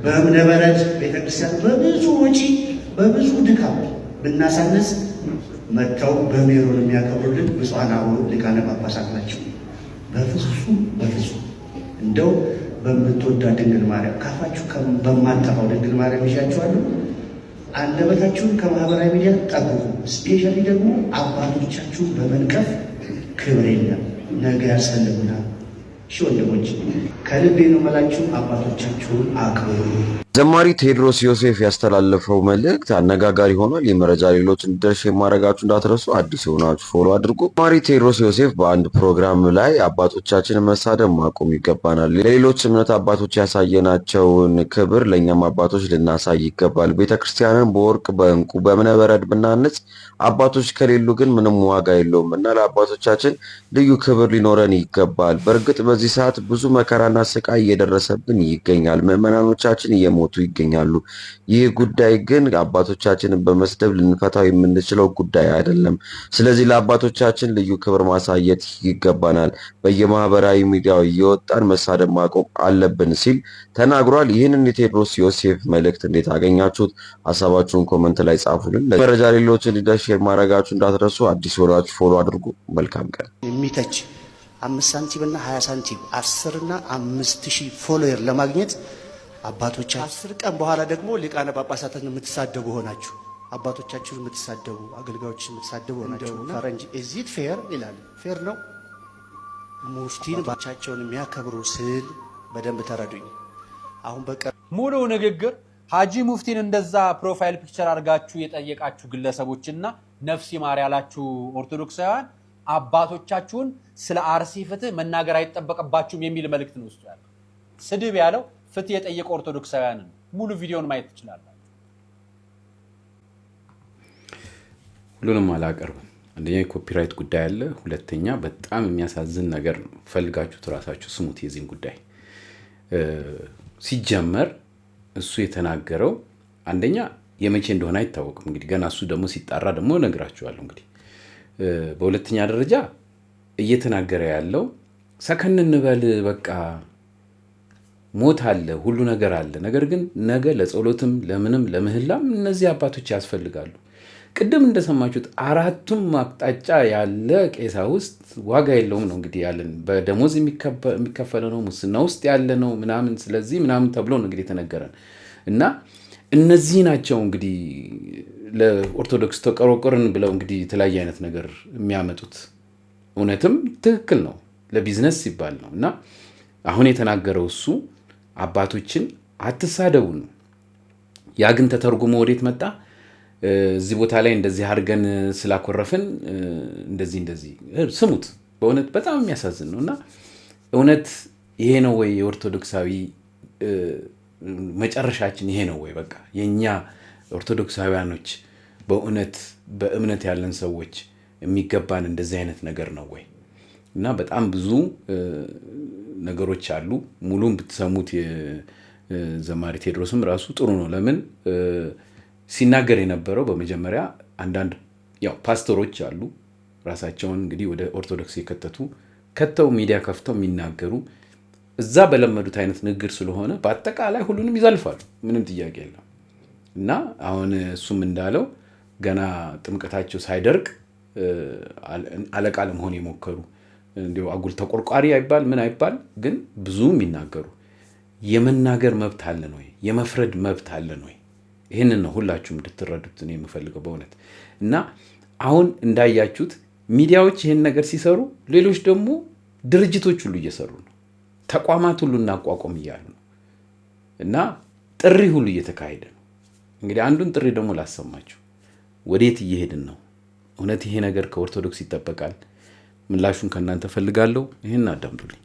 በእብነ በረድ ቤተክርስቲያን በብዙ ወጪ በብዙ ድካም ብናሳነስ መጥተው በሜሮን የሚያከብሩልን ብፁዓን አበው ሊቃነ ጳጳሳት ናቸው። በፍጹም እንደው በምትወዳ ድንግል ማርያም ካፋችሁ በማጠፋው ድንግል ማርያም ይዣችኋለሁ። አንደበታችሁን ከማህበራዊ ሚዲያ ጠብቁ። ስፔሻሊ ደግሞ አባቶቻችሁን በመንቀፍ ክብር የለም። ነገ ያስፈልጉናል። ወንድሞች ከልቤ ነው የምላችሁ፣ አባቶቻችሁን አክብሩ። ዘማሪ ቴዎድሮስ ዮሴፍ ያስተላለፈው መልእክት አነጋጋሪ ሆኗል። የመረጃ ሌሎች እንዲደርስ የማድረጋችሁ እንዳትረሱ። አዲስ የሆናችሁ ፎሎ አድርጉ። ዘማሪ ቴዎድሮስ ዮሴፍ በአንድ ፕሮግራም ላይ አባቶቻችንን መሳደብ ማቆም ይገባናል፣ ለሌሎች እምነት አባቶች ያሳየናቸውን ክብር ለእኛም አባቶች ልናሳይ ይገባል። ቤተክርስቲያንን በወርቅ በእንቁ በእብነ በረድ ብናንጽ አባቶች ከሌሉ ግን ምንም ዋጋ የለውም እና ለአባቶቻችን ልዩ ክብር ሊኖረን ይገባል። በእርግጥ በዚህ ሰዓት ብዙ መከራና ስቃይ እየደረሰብን ይገኛል። ምዕመናኖቻችን እየሞቱ ይገኛሉ። ይህ ጉዳይ ግን አባቶቻችንን በመስደብ ልንፈታው የምንችለው ጉዳይ አይደለም። ስለዚህ ለአባቶቻችን ልዩ ክብር ማሳየት ይገባናል። በየማህበራዊ ሚዲያው እየወጣን መሳደብ ማቆም አለብን ሲል ተናግሯል። ይህንን የቴዎድሮስ ዮሴፍ መልእክት እንዴት አገኛችሁት? ሀሳባችሁን ኮመንት ላይ ጻፉልን። መረጃ ሌሎች እንዲደርስ ሼር ማድረጋችሁ እንዳትረሱ። አዲስ ሆናችሁ ፎሎ አድርጉ። መልካም ቀን። የሚተች 5 ሳንቲም እና 20 ሳንቲም 10 እና 5000 ፎሎወር ለማግኘት አባቶቻችሁ 10 ቀን በኋላ ደግሞ ሊቃነ ጳጳሳትን የምትሳደቡ ሆናችሁ አባቶቻችሁን የምትሳደቡ አገልጋዮችን የምትሳደቡ ሆናችሁ ፈረንጅ እዚት ፌር ይላል። ፌር ነው። ሙፍቲን ባቻቸውን የሚያከብሩ ስል በደንብ ተረዱኝ። አሁን ሙሉ ንግግር ሀጂ ሙፍቲን እንደዛ ፕሮፋይል ፒክቸር አድርጋችሁ የጠየቃችሁ ግለሰቦችና ነፍስ ይማር ያላችሁ ኦርቶዶክሳውያን አባቶቻችሁን ስለ አርሲ ፍትህ መናገር አይጠበቅባችሁም የሚል መልእክት ነው ውስጡ ያለው። ስድብ ያለው ፍትህ የጠየቁ ኦርቶዶክሳውያንን ሙሉ ቪዲዮን ማየት ትችላላችሁ። ሁሉንም አላቀርብም። አንደኛ የኮፒራይት ጉዳይ አለ፣ ሁለተኛ በጣም የሚያሳዝን ነገር ነው። ፈልጋችሁት ራሳችሁ ስሙት የዚህን ጉዳይ። ሲጀመር እሱ የተናገረው አንደኛ የመቼ እንደሆነ አይታወቅም። እንግዲህ ገና እሱ ደግሞ ሲጣራ ደግሞ እነግራችኋለሁ። እንግዲህ በሁለተኛ ደረጃ እየተናገረ ያለው ሰከን እንበል በቃ ሞት አለ፣ ሁሉ ነገር አለ። ነገር ግን ነገ ለጸሎትም ለምንም ለምህላም እነዚህ አባቶች ያስፈልጋሉ። ቅድም እንደሰማችሁት አራቱም አቅጣጫ ያለ ቄሳ ውስጥ ዋጋ የለውም ነው እንግዲህ ያለን። በደሞዝ የሚከፈለ ነው፣ ሙስና ውስጥ ያለ ነው ምናምን፣ ስለዚህ ምናምን ተብሎ ነው እንግዲህ የተነገረን እና እነዚህ ናቸው እንግዲህ ለኦርቶዶክስ ተቆርቆርን ብለው እንግዲህ የተለያየ አይነት ነገር የሚያመጡት። እውነትም ትክክል ነው፣ ለቢዝነስ ሲባል ነው። እና አሁን የተናገረው እሱ አባቶችን አትሳደቡ ነው። ያ ግን ተተርጉሞ ወዴት መጣ? እዚህ ቦታ ላይ እንደዚህ አድርገን ስላኮረፍን እንደዚህ ስሙት። በእውነት በጣም የሚያሳዝን ነው። እና እውነት ይሄ ነው ወይ የኦርቶዶክሳዊ መጨረሻችን? ይሄ ነው ወይ በቃ የእኛ ኦርቶዶክሳውያኖች በእውነት በእምነት ያለን ሰዎች የሚገባን እንደዚህ አይነት ነገር ነው ወይ? እና በጣም ብዙ ነገሮች አሉ። ሙሉም ብትሰሙት ዘማሪ ቴዎድሮስም ራሱ ጥሩ ነው። ለምን ሲናገር የነበረው በመጀመሪያ አንዳንድ ያው ፓስተሮች አሉ ራሳቸውን እንግዲህ ወደ ኦርቶዶክስ ከተው ሚዲያ ከፍተው የሚናገሩ እዛ በለመዱት አይነት ንግግር ስለሆነ በአጠቃላይ ሁሉንም ይዘልፋሉ። ምንም ጥያቄ የለም። እና አሁን እሱም እንዳለው ገና ጥምቀታቸው ሳይደርቅ አለቃ ለመሆን የሞከሩ እንዲሁ አጉል ተቆርቋሪ አይባል ምን አይባል ግን ብዙ የሚናገሩ የመናገር መብት አለን ወይ? የመፍረድ መብት አለን ወይ? ይህንን ነው ሁላችሁም እንድትረዱት ነው የምፈልገው በእውነት። እና አሁን እንዳያችሁት ሚዲያዎች ይህን ነገር ሲሰሩ፣ ሌሎች ደግሞ ድርጅቶች ሁሉ እየሰሩ ነው። ተቋማት ሁሉ እናቋቋም እያሉ ነው። እና ጥሪ ሁሉ እየተካሄደ ነው። እንግዲህ አንዱን ጥሪ ደግሞ ላሰማችሁ። ወዴት እየሄድን ነው? እውነት ይሄ ነገር ከኦርቶዶክስ ይጠበቃል? ምላሹን ከእናንተ ፈልጋለሁ። ይህን አዳምጡልኝ።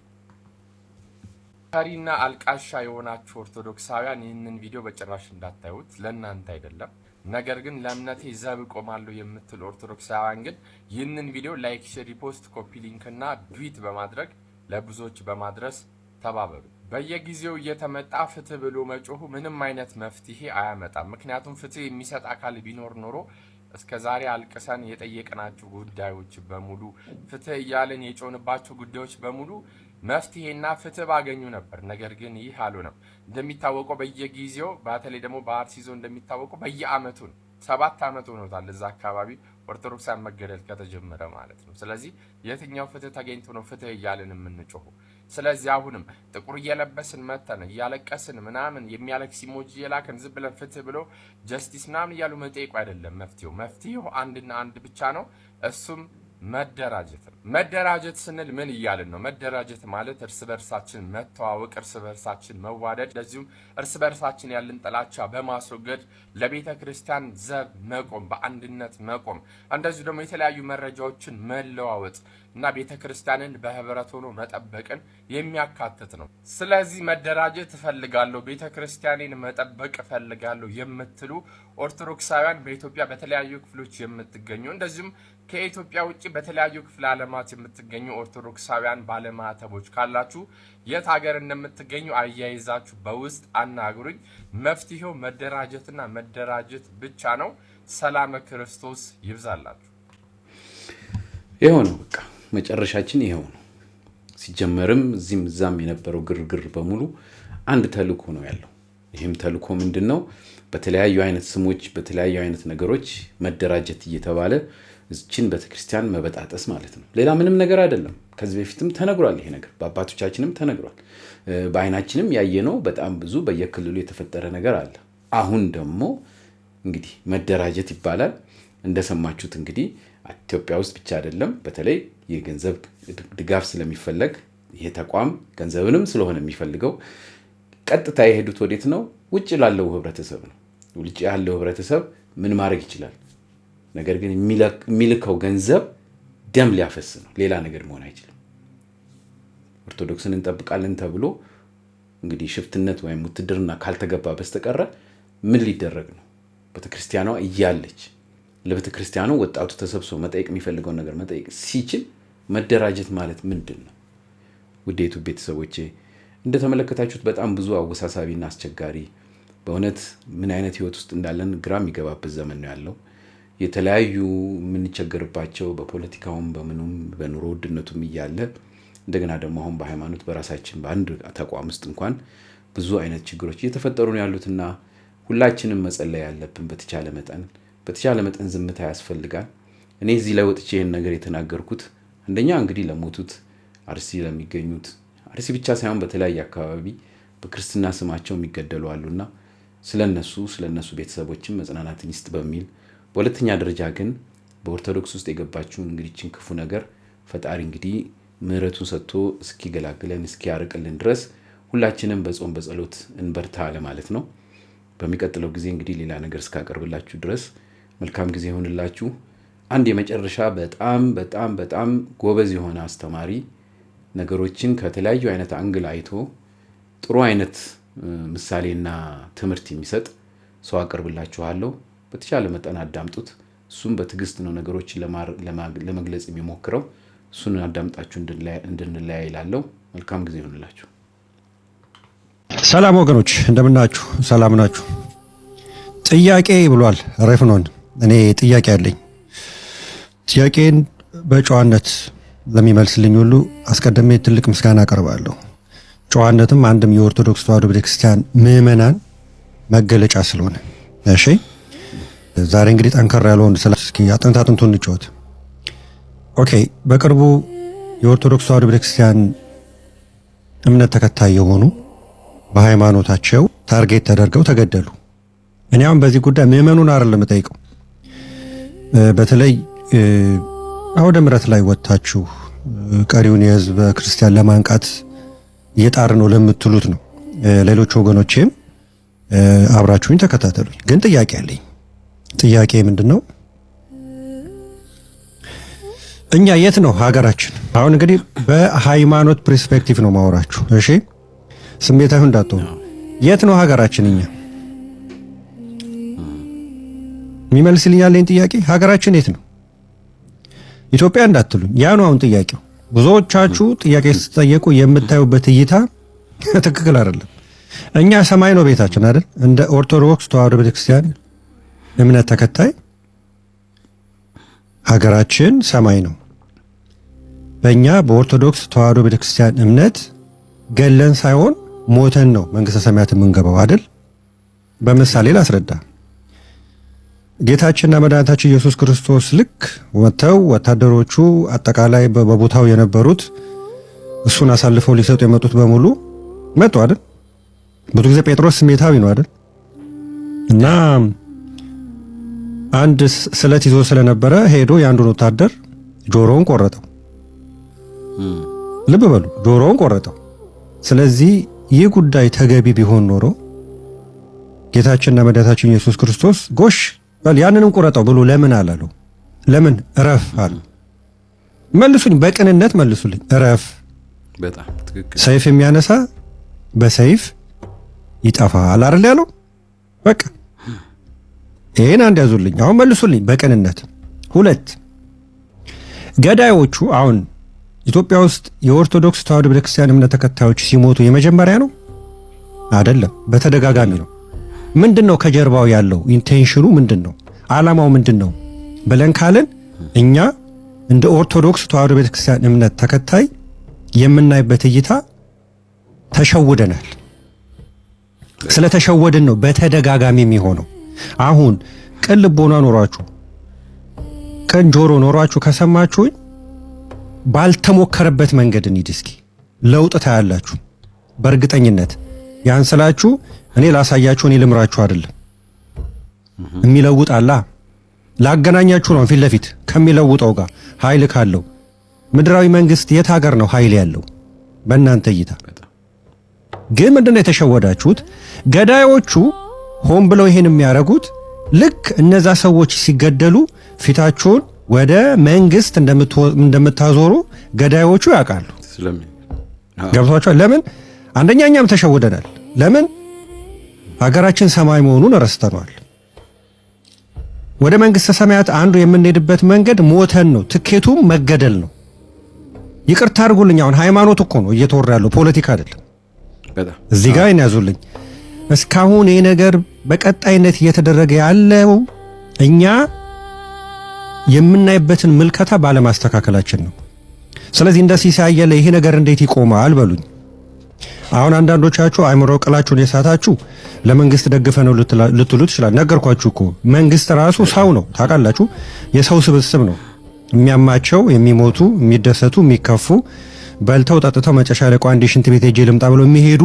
ፈሪና አልቃሻ የሆናችሁ ኦርቶዶክሳውያን ይህንን ቪዲዮ በጭራሽ እንዳታዩት፣ ለእናንተ አይደለም። ነገር ግን ለእምነቴ ዘብ ቆማለሁ የምትል ኦርቶዶክሳውያን ግን ይህንን ቪዲዮ ላይክ፣ ሼር፣ ሪፖስት፣ ኮፒ ሊንክ እና ዱዊት በማድረግ ለብዙዎች በማድረስ ተባበሩ። በየጊዜው እየተመጣ ፍትህ ብሎ መጮሁ ምንም አይነት መፍትሄ አያመጣም። ምክንያቱም ፍትህ የሚሰጥ አካል ቢኖር ኖሮ እስከ ዛሬ አልቅሰን የጠየቅናችሁ ጉዳዮች በሙሉ ፍትህ እያለን የጮንባችሁ ጉዳዮች በሙሉ መፍትሄና ፍትህ ባገኙ ነበር። ነገር ግን ይህ አልሆነም። እንደሚታወቀው በየጊዜው በተለይ ደግሞ በአርሲ ዞን እንደሚታወቀው በየአመቱ ነው። 7 ዓመት ሆኖታል እዛ አካባቢ ኦርቶዶክሳን መገደል ከተጀመረ ማለት ነው። ስለዚህ የትኛው ፍትህ ተገኝቶ ነው ፍትህ እያልን የምንጮኸው? ስለዚህ አሁንም ጥቁር እየለበስን መተን እያለቀስን ምናምን የሚያለቅስ ኢሞጂ እየላከን ዝም ብለን ፍትህ ብሎ ጀስቲስ ምናምን እያሉ መጠየቁ አይደለም መፍትሄው አንድና አንድ ብቻ ነው። እሱም መደራጀት ነው። መደራጀት ስንል ምን እያልን ነው? መደራጀት ማለት እርስ በርሳችን መተዋወቅ፣ እርስ በርሳችን መዋደድ፣ እንደዚሁም እርስ በርሳችን ያለን ጥላቻ በማስወገድ ለቤተ ክርስቲያን ዘብ መቆም፣ በአንድነት መቆም፣ እንደዚሁ ደግሞ የተለያዩ መረጃዎችን መለዋወጥ እና ቤተ ክርስቲያንን በህብረት ሆኖ መጠበቅን የሚያካትት ነው። ስለዚህ መደራጀት እፈልጋለሁ፣ ቤተ ክርስቲያኔን መጠበቅ እፈልጋለሁ የምትሉ ኦርቶዶክሳውያን በኢትዮጵያ በተለያዩ ክፍሎች የምትገኙ እንደዚሁም ከኢትዮጵያ ውጭ በተለያዩ ክፍለ ዓለማት የምትገኙ ኦርቶዶክሳውያን ባለማዕተቦች ካላችሁ የት ሀገር እንደምትገኙ አያይዛችሁ በውስጥ አናግሩኝ። መፍትሄው መደራጀትና መደራጀት ብቻ ነው። ሰላም ክርስቶስ ይብዛላችሁ። ይኸው ነው በቃ መጨረሻችን ይኸው ነው። ሲጀመርም እዚህም እዛም የነበረው ግርግር በሙሉ አንድ ተልእኮ ነው ያለው። ይህም ተልእኮ ምንድን ነው? በተለያዩ አይነት ስሞች በተለያዩ አይነት ነገሮች መደራጀት እየተባለ እችን ቤተክርስቲያን መበጣጠስ ማለት ነው። ሌላ ምንም ነገር አይደለም። ከዚህ በፊትም ተነግሯል። ይሄ ነገር በአባቶቻችንም ተነግሯል። በአይናችንም ያየነው በጣም ብዙ በየክልሉ የተፈጠረ ነገር አለ። አሁን ደግሞ እንግዲህ መደራጀት ይባላል። እንደሰማችሁት እንግዲህ ኢትዮጵያ ውስጥ ብቻ አይደለም። በተለይ የገንዘብ ድጋፍ ስለሚፈለግ ይሄ ተቋም ገንዘብንም ስለሆነ የሚፈልገው ቀጥታ የሄዱት ወዴት ነው? ውጭ ላለው ህብረተሰብ ነው። ውጭ ያለው ህብረተሰብ ምን ማድረግ ይችላል? ነገር ግን የሚልከው ገንዘብ ደም ሊያፈስ ነው። ሌላ ነገር መሆን አይችልም። ኦርቶዶክስን እንጠብቃለን ተብሎ እንግዲህ ሽፍትነት ወይም ውትድርና ካልተገባ በስተቀረ ምን ሊደረግ ነው? ቤተክርስቲያኗ እያለች ለቤተክርስቲያኑ ወጣቱ ተሰብስቦ መጠየቅ የሚፈልገውን ነገር መጠየቅ ሲችል መደራጀት ማለት ምንድን ነው? ውዴቱ ቤተሰቦቼ እንደተመለከታችሁት በጣም ብዙ አወሳሳቢና አስቸጋሪ በእውነት ምን አይነት ህይወት ውስጥ እንዳለን ግራ የሚገባበት ዘመን ነው ያለው። የተለያዩ የምንቸገርባቸው በፖለቲካውም በምኑም በኑሮ ውድነቱም እያለ እንደገና ደግሞ አሁን በሃይማኖት በራሳችን በአንድ ተቋም ውስጥ እንኳን ብዙ አይነት ችግሮች እየተፈጠሩ ነው ያሉትና ሁላችንም መጸለይ ያለብን በተቻለ መጠን ዝምታ ያስፈልጋል። እኔ እዚህ ላይ ወጥቼ ይሄን ነገር የተናገርኩት አንደኛ እንግዲህ ለሞቱት አርሲ ለሚገኙት አርሲ ብቻ ሳይሆን በተለያየ አካባቢ በክርስትና ስማቸው የሚገደሉ አሉና ስለነሱ ቤተሰቦችም መጽናናትን ይስጥ በሚል በሁለተኛ ደረጃ ግን በኦርቶዶክስ ውስጥ የገባችውን እንግዲህ ክፉ ነገር ፈጣሪ እንግዲህ ምህረቱን ሰጥቶ እስኪገላግለን እስኪያርቅልን ድረስ ሁላችንም በጾም በጸሎት እንበርታ ለማለት ነው። በሚቀጥለው ጊዜ እንግዲህ ሌላ ነገር እስካቀርብላችሁ ድረስ መልካም ጊዜ ይሁንላችሁ። አንድ የመጨረሻ በጣም ጎበዝ የሆነ አስተማሪ ነገሮችን ከተለያዩ አይነት አንግል አይቶ ጥሩ አይነት ምሳሌና ትምህርት የሚሰጥ ሰው አቀርብላችኋለሁ። በተቻለ መጠን አዳምጡት። እሱም በትዕግስት ነው ነገሮችን ለመግለጽ የሚሞክረው። እሱን አዳምጣችሁ እንድንለያይ ይላለው። መልካም ጊዜ ይሁንላችሁ። ሰላም ወገኖች እንደምናችሁ፣ ሰላም ናችሁ? ጥያቄ ብሏል ሬፍኖን። እኔ ጥያቄ አለኝ። ጥያቄን በጨዋነት ለሚመልስልኝ ሁሉ አስቀድሜ ትልቅ ምስጋና አቀርባለሁ። ጨዋነትም አንድም የኦርቶዶክስ ተዋሕዶ ቤተክርስቲያን ምዕመናን መገለጫ ስለሆነ። እሺ ዛሬ እንግዲህ ጠንከር ያለውን እስኪ አጥንቱን እንጫወት። ኦኬ በቅርቡ የኦርቶዶክስ ተዋሕዶ ቤተክርስቲያን እምነት ተከታይ የሆኑ በሃይማኖታቸው ታርጌት ተደርገው ተገደሉ። እኔ አሁን በዚህ ጉዳይ ምዕመኑን አይደለም የምጠይቀው። በተለይ አውደ ምሕረት ላይ ወጣችሁ ቀሪውን የህዝብ ክርስቲያን ለማንቃት እየጣር ነው ለምትሉት ነው። ሌሎች ወገኖቼም አብራችሁኝ ተከታተሉኝ። ግን ጥያቄ አለኝ። ጥያቄ ምንድነው? እኛ የት ነው ሀገራችን? አሁን እንግዲህ በሃይማኖት ፐርስፔክቲቭ ነው ማወራችሁ። እሺ ስሜታዊ እንዳትሆኑ። የት ነው ሀገራችን? እኛ የሚመልስልኝ ያለኝ ጥያቄ ሀገራችን የት ነው? ኢትዮጵያ እንዳትሉኝ። ያ ነው አሁን ጥያቄው። ብዙዎቻችሁ ጥያቄ ስትጠየቁ የምታዩበት እይታ ትክክል አይደለም። እኛ ሰማይ ነው ቤታችን አይደል? እንደ ኦርቶዶክስ ተዋሕዶ ቤተክርስቲያን እምነት ተከታይ ሀገራችን ሰማይ ነው። በእኛ በኦርቶዶክስ ተዋሕዶ ቤተክርስቲያን እምነት ገለን ሳይሆን ሞተን ነው መንግስተ ሰማያት የምንገባው አይደል? በምሳሌ ላስረዳ። ጌታችንና መድኃኒታችን ኢየሱስ ክርስቶስ ልክ ወጥተው ወታደሮቹ አጠቃላይ በቦታው የነበሩት እሱን አሳልፈው ሊሰጡ የመጡት በሙሉ መጡ አይደል? ብዙ ጊዜ ጴጥሮስ ስሜታዊ ነው አይደል? እና አንድ ስለት ይዞ ስለነበረ ሄዶ የአንዱን ወታደር ጆሮውን ቆረጠው። ልብ በሉ፣ ጆሮውን ቆረጠው። ስለዚህ ይህ ጉዳይ ተገቢ ቢሆን ኖሮ ጌታችንና መድኃኒታችን ኢየሱስ ክርስቶስ ጎሽ በል ያንንም ቁረጠው ብሎ ለምን አላለው? ለምን እረፍ አለ? መልሱኝ፣ በቅንነት መልሱልኝ። እረፍ። በጣም ትክክል። ሰይፍ የሚያነሳ በሰይፍ ይጠፋል አይደል ያለው? በቃ ይሄን አንድ ያዙልኝ። አሁን መልሱልኝ በቅንነት። ሁለት ገዳዮቹ አሁን ኢትዮጵያ ውስጥ የኦርቶዶክስ ተዋሕዶ ቤተክርስቲያን እምነት ተከታዮች ሲሞቱ የመጀመሪያ ነው አይደለም፣ በተደጋጋሚ ነው። ምንድነው ከጀርባው ያለው ኢንቴንሽኑ? ምንድነው ዓላማው? ምንድነው ብለን ካልን እኛ እንደ ኦርቶዶክስ ተዋሕዶ ቤተክርስቲያን እምነት ተከታይ የምናይበት እይታ ተሸውደናል። ስለተሸወድን ነው በተደጋጋሚ የሚሆነው። አሁን ቅን ልቦና ኖሯችሁ ቅን ጆሮ ኖሯችሁ ከሰማችሁኝ ባልተሞከረበት መንገድ እንሂድ እስኪ። ለውጥ ታያላችሁ በእርግጠኝነት። ያን ስላችሁ እኔ ላሳያችሁ፣ እኔ ልምራችሁ አይደለም። የሚለውጥ አላ ላገናኛችሁ ነው ፊት ለፊት ከሚለውጠው ጋር ኃይል ካለው ምድራዊ መንግስት የት ሀገር ነው ኃይል ያለው? በእናንተ እይታ ግን ምንድነው የተሸወዳችሁት? ገዳዮቹ ሆን ብለው ይሄን የሚያደርጉት ልክ እነዛ ሰዎች ሲገደሉ ፊታቸውን ወደ መንግስት እንደምታዞሩ ገዳዮቹ ያውቃሉ። ገብቷቸዋል። ለምን? አንደኛ እኛም ተሸውደናል። ለምን? ሀገራችን ሰማይ መሆኑን ረስተናል። ወደ መንግስተ ሰማያት አንዱ የምንሄድበት መንገድ ሞተን ነው። ትኬቱም መገደል ነው። ይቅርታ አድርጉልኝ። አሁን ሃይማኖት እኮ ነው እየተወራ ያለው፣ ፖለቲካ አይደለም። እዚህ ጋር ያዙልኝ። እስካሁን ይሄ ነገር በቀጣይነት እየተደረገ ያለው እኛ የምናይበትን ምልከታ ባለማስተካከላችን ነው። ስለዚህ እንደ ሲሳይ አየለ ይሄ ነገር እንዴት ይቆማል በሉኝ። አሁን አንዳንዶቻችሁ አይምሮ ቅላችሁን የሳታችሁ ለመንግስት ደግፈ ነው ልትሉ ትችላል። ነገርኳችሁ እኮ መንግስት ራሱ ሰው ነው ታውቃላችሁ። የሰው ስብስብ ነው። የሚያማቸው፣ የሚሞቱ፣ የሚደሰቱ፣ የሚከፉ፣ በልተው ጠጥተው መጨረሻ ላይ አንድ ሽንት ቤት ሄጄ ልምጣ ብለው የሚሄዱ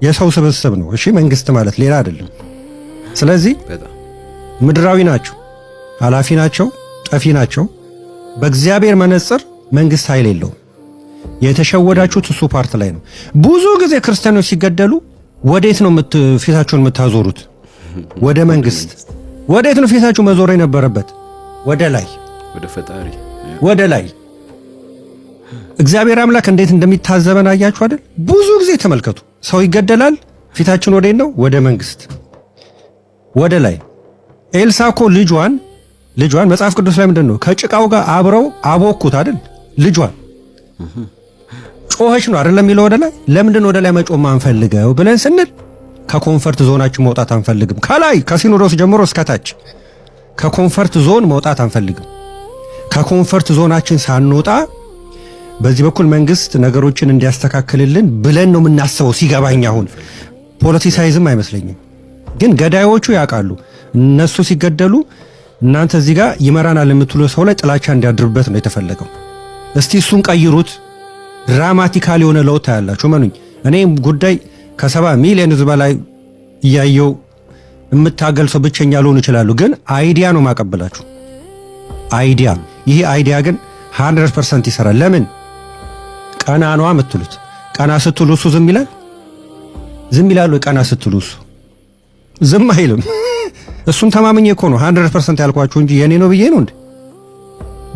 የሰው ስብስብ ነው። እሺ መንግስት ማለት ሌላ አይደለም። ስለዚህ ምድራዊ ናቸው፣ ኃላፊ ናቸው፣ ጠፊ ናቸው። በእግዚአብሔር መነጽር መንግስት ኃይል የለውም። የተሸወዳችሁት እሱ ፓርት ላይ ነው። ብዙ ጊዜ ክርስቲያኖች ሲገደሉ ወዴት ነው ፊታችሁን የምታዞሩት? ወደ መንግስት። ወዴት ነው ፊታችሁ መዞር የነበረበት? ወደ ላይ፣ ወደ ፈጣሪ፣ ወደ ላይ። እግዚአብሔር አምላክ እንዴት እንደሚታዘበን አያችሁ አይደል? ብዙ ጊዜ ተመልከቱ። ሰው ይገደላል፣ ፊታችን ወዴት ነው? ወደ መንግስት፣ ወደ ላይ። ኤልሳ እኮ ልጇን መጽሐፍ ቅዱስ ላይ ምንድን ነው ከጭቃው ጋር አብረው አቦኩት አይደል? ልጇን ጮኸች ነው አይደለም የሚለው ወደ ላይ። ለምንድን ወደ ላይ መጮህ አንፈልገው ብለን ስንል ከኮንፈርት ዞናችን መውጣት አንፈልግም። ከላይ ከሲኖዶስ ጀምሮ እስከታች ከኮንፈርት ዞን መውጣት አንፈልግም። ከኮንፈርት ዞናችን ሳንወጣ በዚህ በኩል መንግስት ነገሮችን እንዲያስተካክልልን ብለን ነው የምናስበው። ሲገባኝ አሁን ፖለቲሳይዝም አይመስለኝም፣ ግን ገዳዮቹ ያውቃሉ። እነሱ ሲገደሉ እናንተ እዚህ ጋር ይመራናል የምትሉ ሰው ላይ ጥላቻ እንዲያድርበት ነው የተፈለገው። እስቲ እሱን ቀይሩት። ድራማቲካል የሆነ ለውጥ ታያላችሁ። መኑኝ። እኔም ጉዳይ ከ70 ሚሊዮን ህዝብ ላይ እያየው የምታገል ሰው ብቸኛ ልሆን ይችላሉ፣ ግን አይዲያ ነው ማቀበላችሁ። አይዲያ። ይሄ አይዲያ ግን 100% ይሰራል። ለምን ቀና ነው የምትሉት? ቀና ስትሉ እሱ ዝም ይላል? ዝም ይላል ወይ? ቀና ስትሉ እሱ ዝም አይልም። እሱን ተማምኜ እኮ ነው 100% ያልኳችሁ እንጂ የኔ ነው ብዬ ነው እንዴ?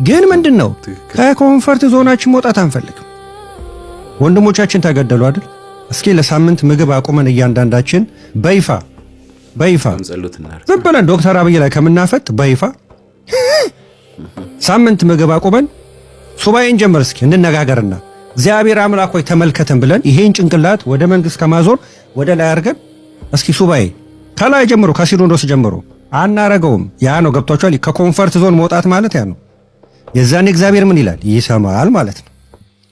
ግን ምንድነው ከኮንፈርት ዞናችን መውጣት አንፈልግም። ወንድሞቻችን ተገደሉ አይደል? እስኪ ለሳምንት ምግብ አቁመን እያንዳንዳችን በይፋ ዝም ብለን ዶክተር አብይ ላይ ከምናፈጥ በይፋ ሳምንት ምግብ አቁመን ሱባኤን ጀመር። እስኪ እንነጋገርና እግዚአብሔር አምላክ ሆይ ተመልከተን ብለን ይሄን ጭንቅላት ወደ መንግስት ከማዞር ወደ ላይ አድርገን እስኪ ሱባኤ ከላይ ጀምሮ ከሲኖዶስ ጀምሮ አናረገውም። ያ ነው ገብቷችኋል? ከኮንፈርት ዞን መውጣት ማለት ያ ነው። የዛኔ እግዚአብሔር ምን ይላል? ይሰማል ማለት ነው።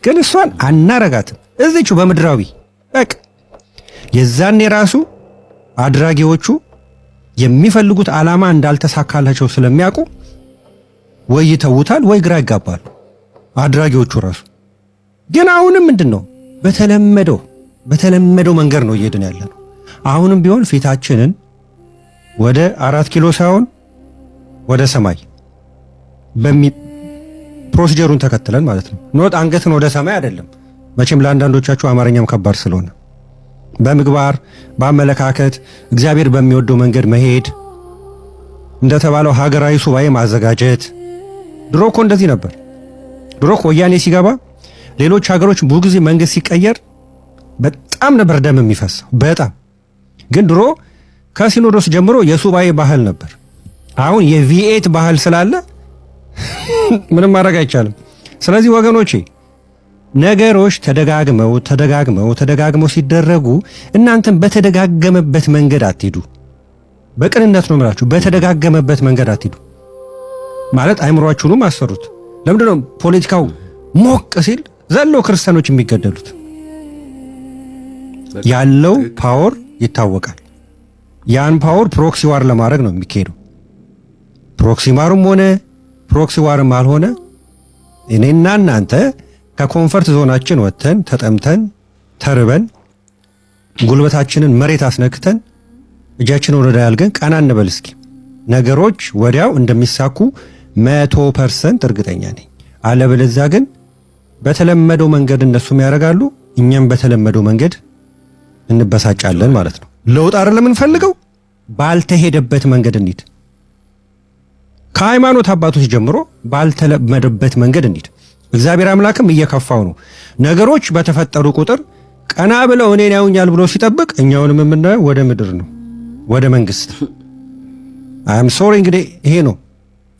ግን እሷን አናረጋትም እዚቹ በምድራዊ በቃ። የዛኔ ራሱ አድራጊዎቹ የሚፈልጉት ዓላማ እንዳልተሳካላቸው ስለሚያውቁ ወይ ይተውታል ወይ ግራ ይጋባሉ አድራጊዎቹ ራሱ። ግን አሁንም ምንድነው በተለመደው መንገድ ነው እየሄድን ያለነው። አሁንም ቢሆን ፊታችንን ወደ 4 ኪሎ ሳይሆን ወደ ሰማይ ፕሮሲጀሩን ተከትለን ማለት ነው። ኖት አንገትን ወደ ሰማይ አይደለም። መቼም ለአንዳንዶቻችሁ አማርኛም ከባድ ስለሆነ በምግባር በአመለካከት እግዚአብሔር በሚወደው መንገድ መሄድ፣ እንደተባለው ሀገራዊ ሱባኤ ማዘጋጀት። ድሮ እኮ እንደዚህ ነበር። ድሮ ወያኔ ሲገባ ሌሎች ሀገሮች ብዙ ጊዜ መንግስት ሲቀየር በጣም ነበር ደም የሚፈሰው በጣም። ግን ድሮ ከሲኖዶስ ጀምሮ የሱባኤ ባህል ነበር። አሁን የቪኤት ባህል ስላለ ምንም ማድረግ አይቻልም። ስለዚህ ወገኖቼ ነገሮች ተደጋግመው ሲደረጉ እናንተም በተደጋገመበት መንገድ አትሄዱ። በቅንነት ነው የምላችሁ፣ በተደጋገመበት መንገድ አትሄዱ ማለት አይምሯችሁንም አሰሩት። ለምንድን ነው ፖለቲካው ሞቅ ሲል ዘለው ክርስቲያኖች የሚገደሉት? ያለው ፓወር ይታወቃል። ያን ፓወር ፕሮክሲ ዋር ለማድረግ ነው የሚካሄደው። ፕሮክሲ ማሩም ሆነ ፕሮክሲ ዋርም አልሆነ እኔና እናንተ ከኮንፈርት ዞናችን ወጥተን ተጠምተን ተርበን ጉልበታችንን መሬት አስነክተን እጃችንን ወደ ላይ አልገን ቀና እንበል እስኪ። ነገሮች ወዲያው እንደሚሳኩ 100% እርግጠኛ ነኝ። አለበለዚያ ግን በተለመደው መንገድ እነሱም ያደርጋሉ፣ እኛም በተለመደው መንገድ እንበሳጫለን ማለት ነው። ለውጥ አይደለም የምንፈልገው፣ ባልተሄደበት መንገድ እንሂድ። ከሃይማኖት አባቶች ጀምሮ ባልተለመደበት መንገድ እንሂድ። እግዚአብሔር አምላክም እየከፋው ነው። ነገሮች በተፈጠሩ ቁጥር ቀና ብለው እኔን ያዩኛል ብሎ ሲጠብቅ እኛውንም የምናየው ወደ ምድር ነው፣ ወደ መንግስት። አም ሶሪ እንግዲህ ይሄ ነው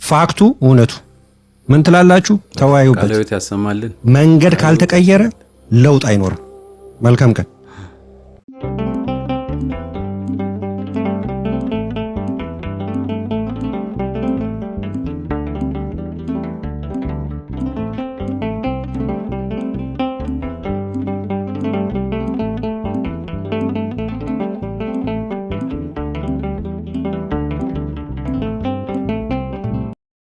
ፋክቱ፣ እውነቱ። ምን ትላላችሁ? ተወያዩበት። መንገድ ካልተቀየረ ለውጥ አይኖርም። መልካም ቀን።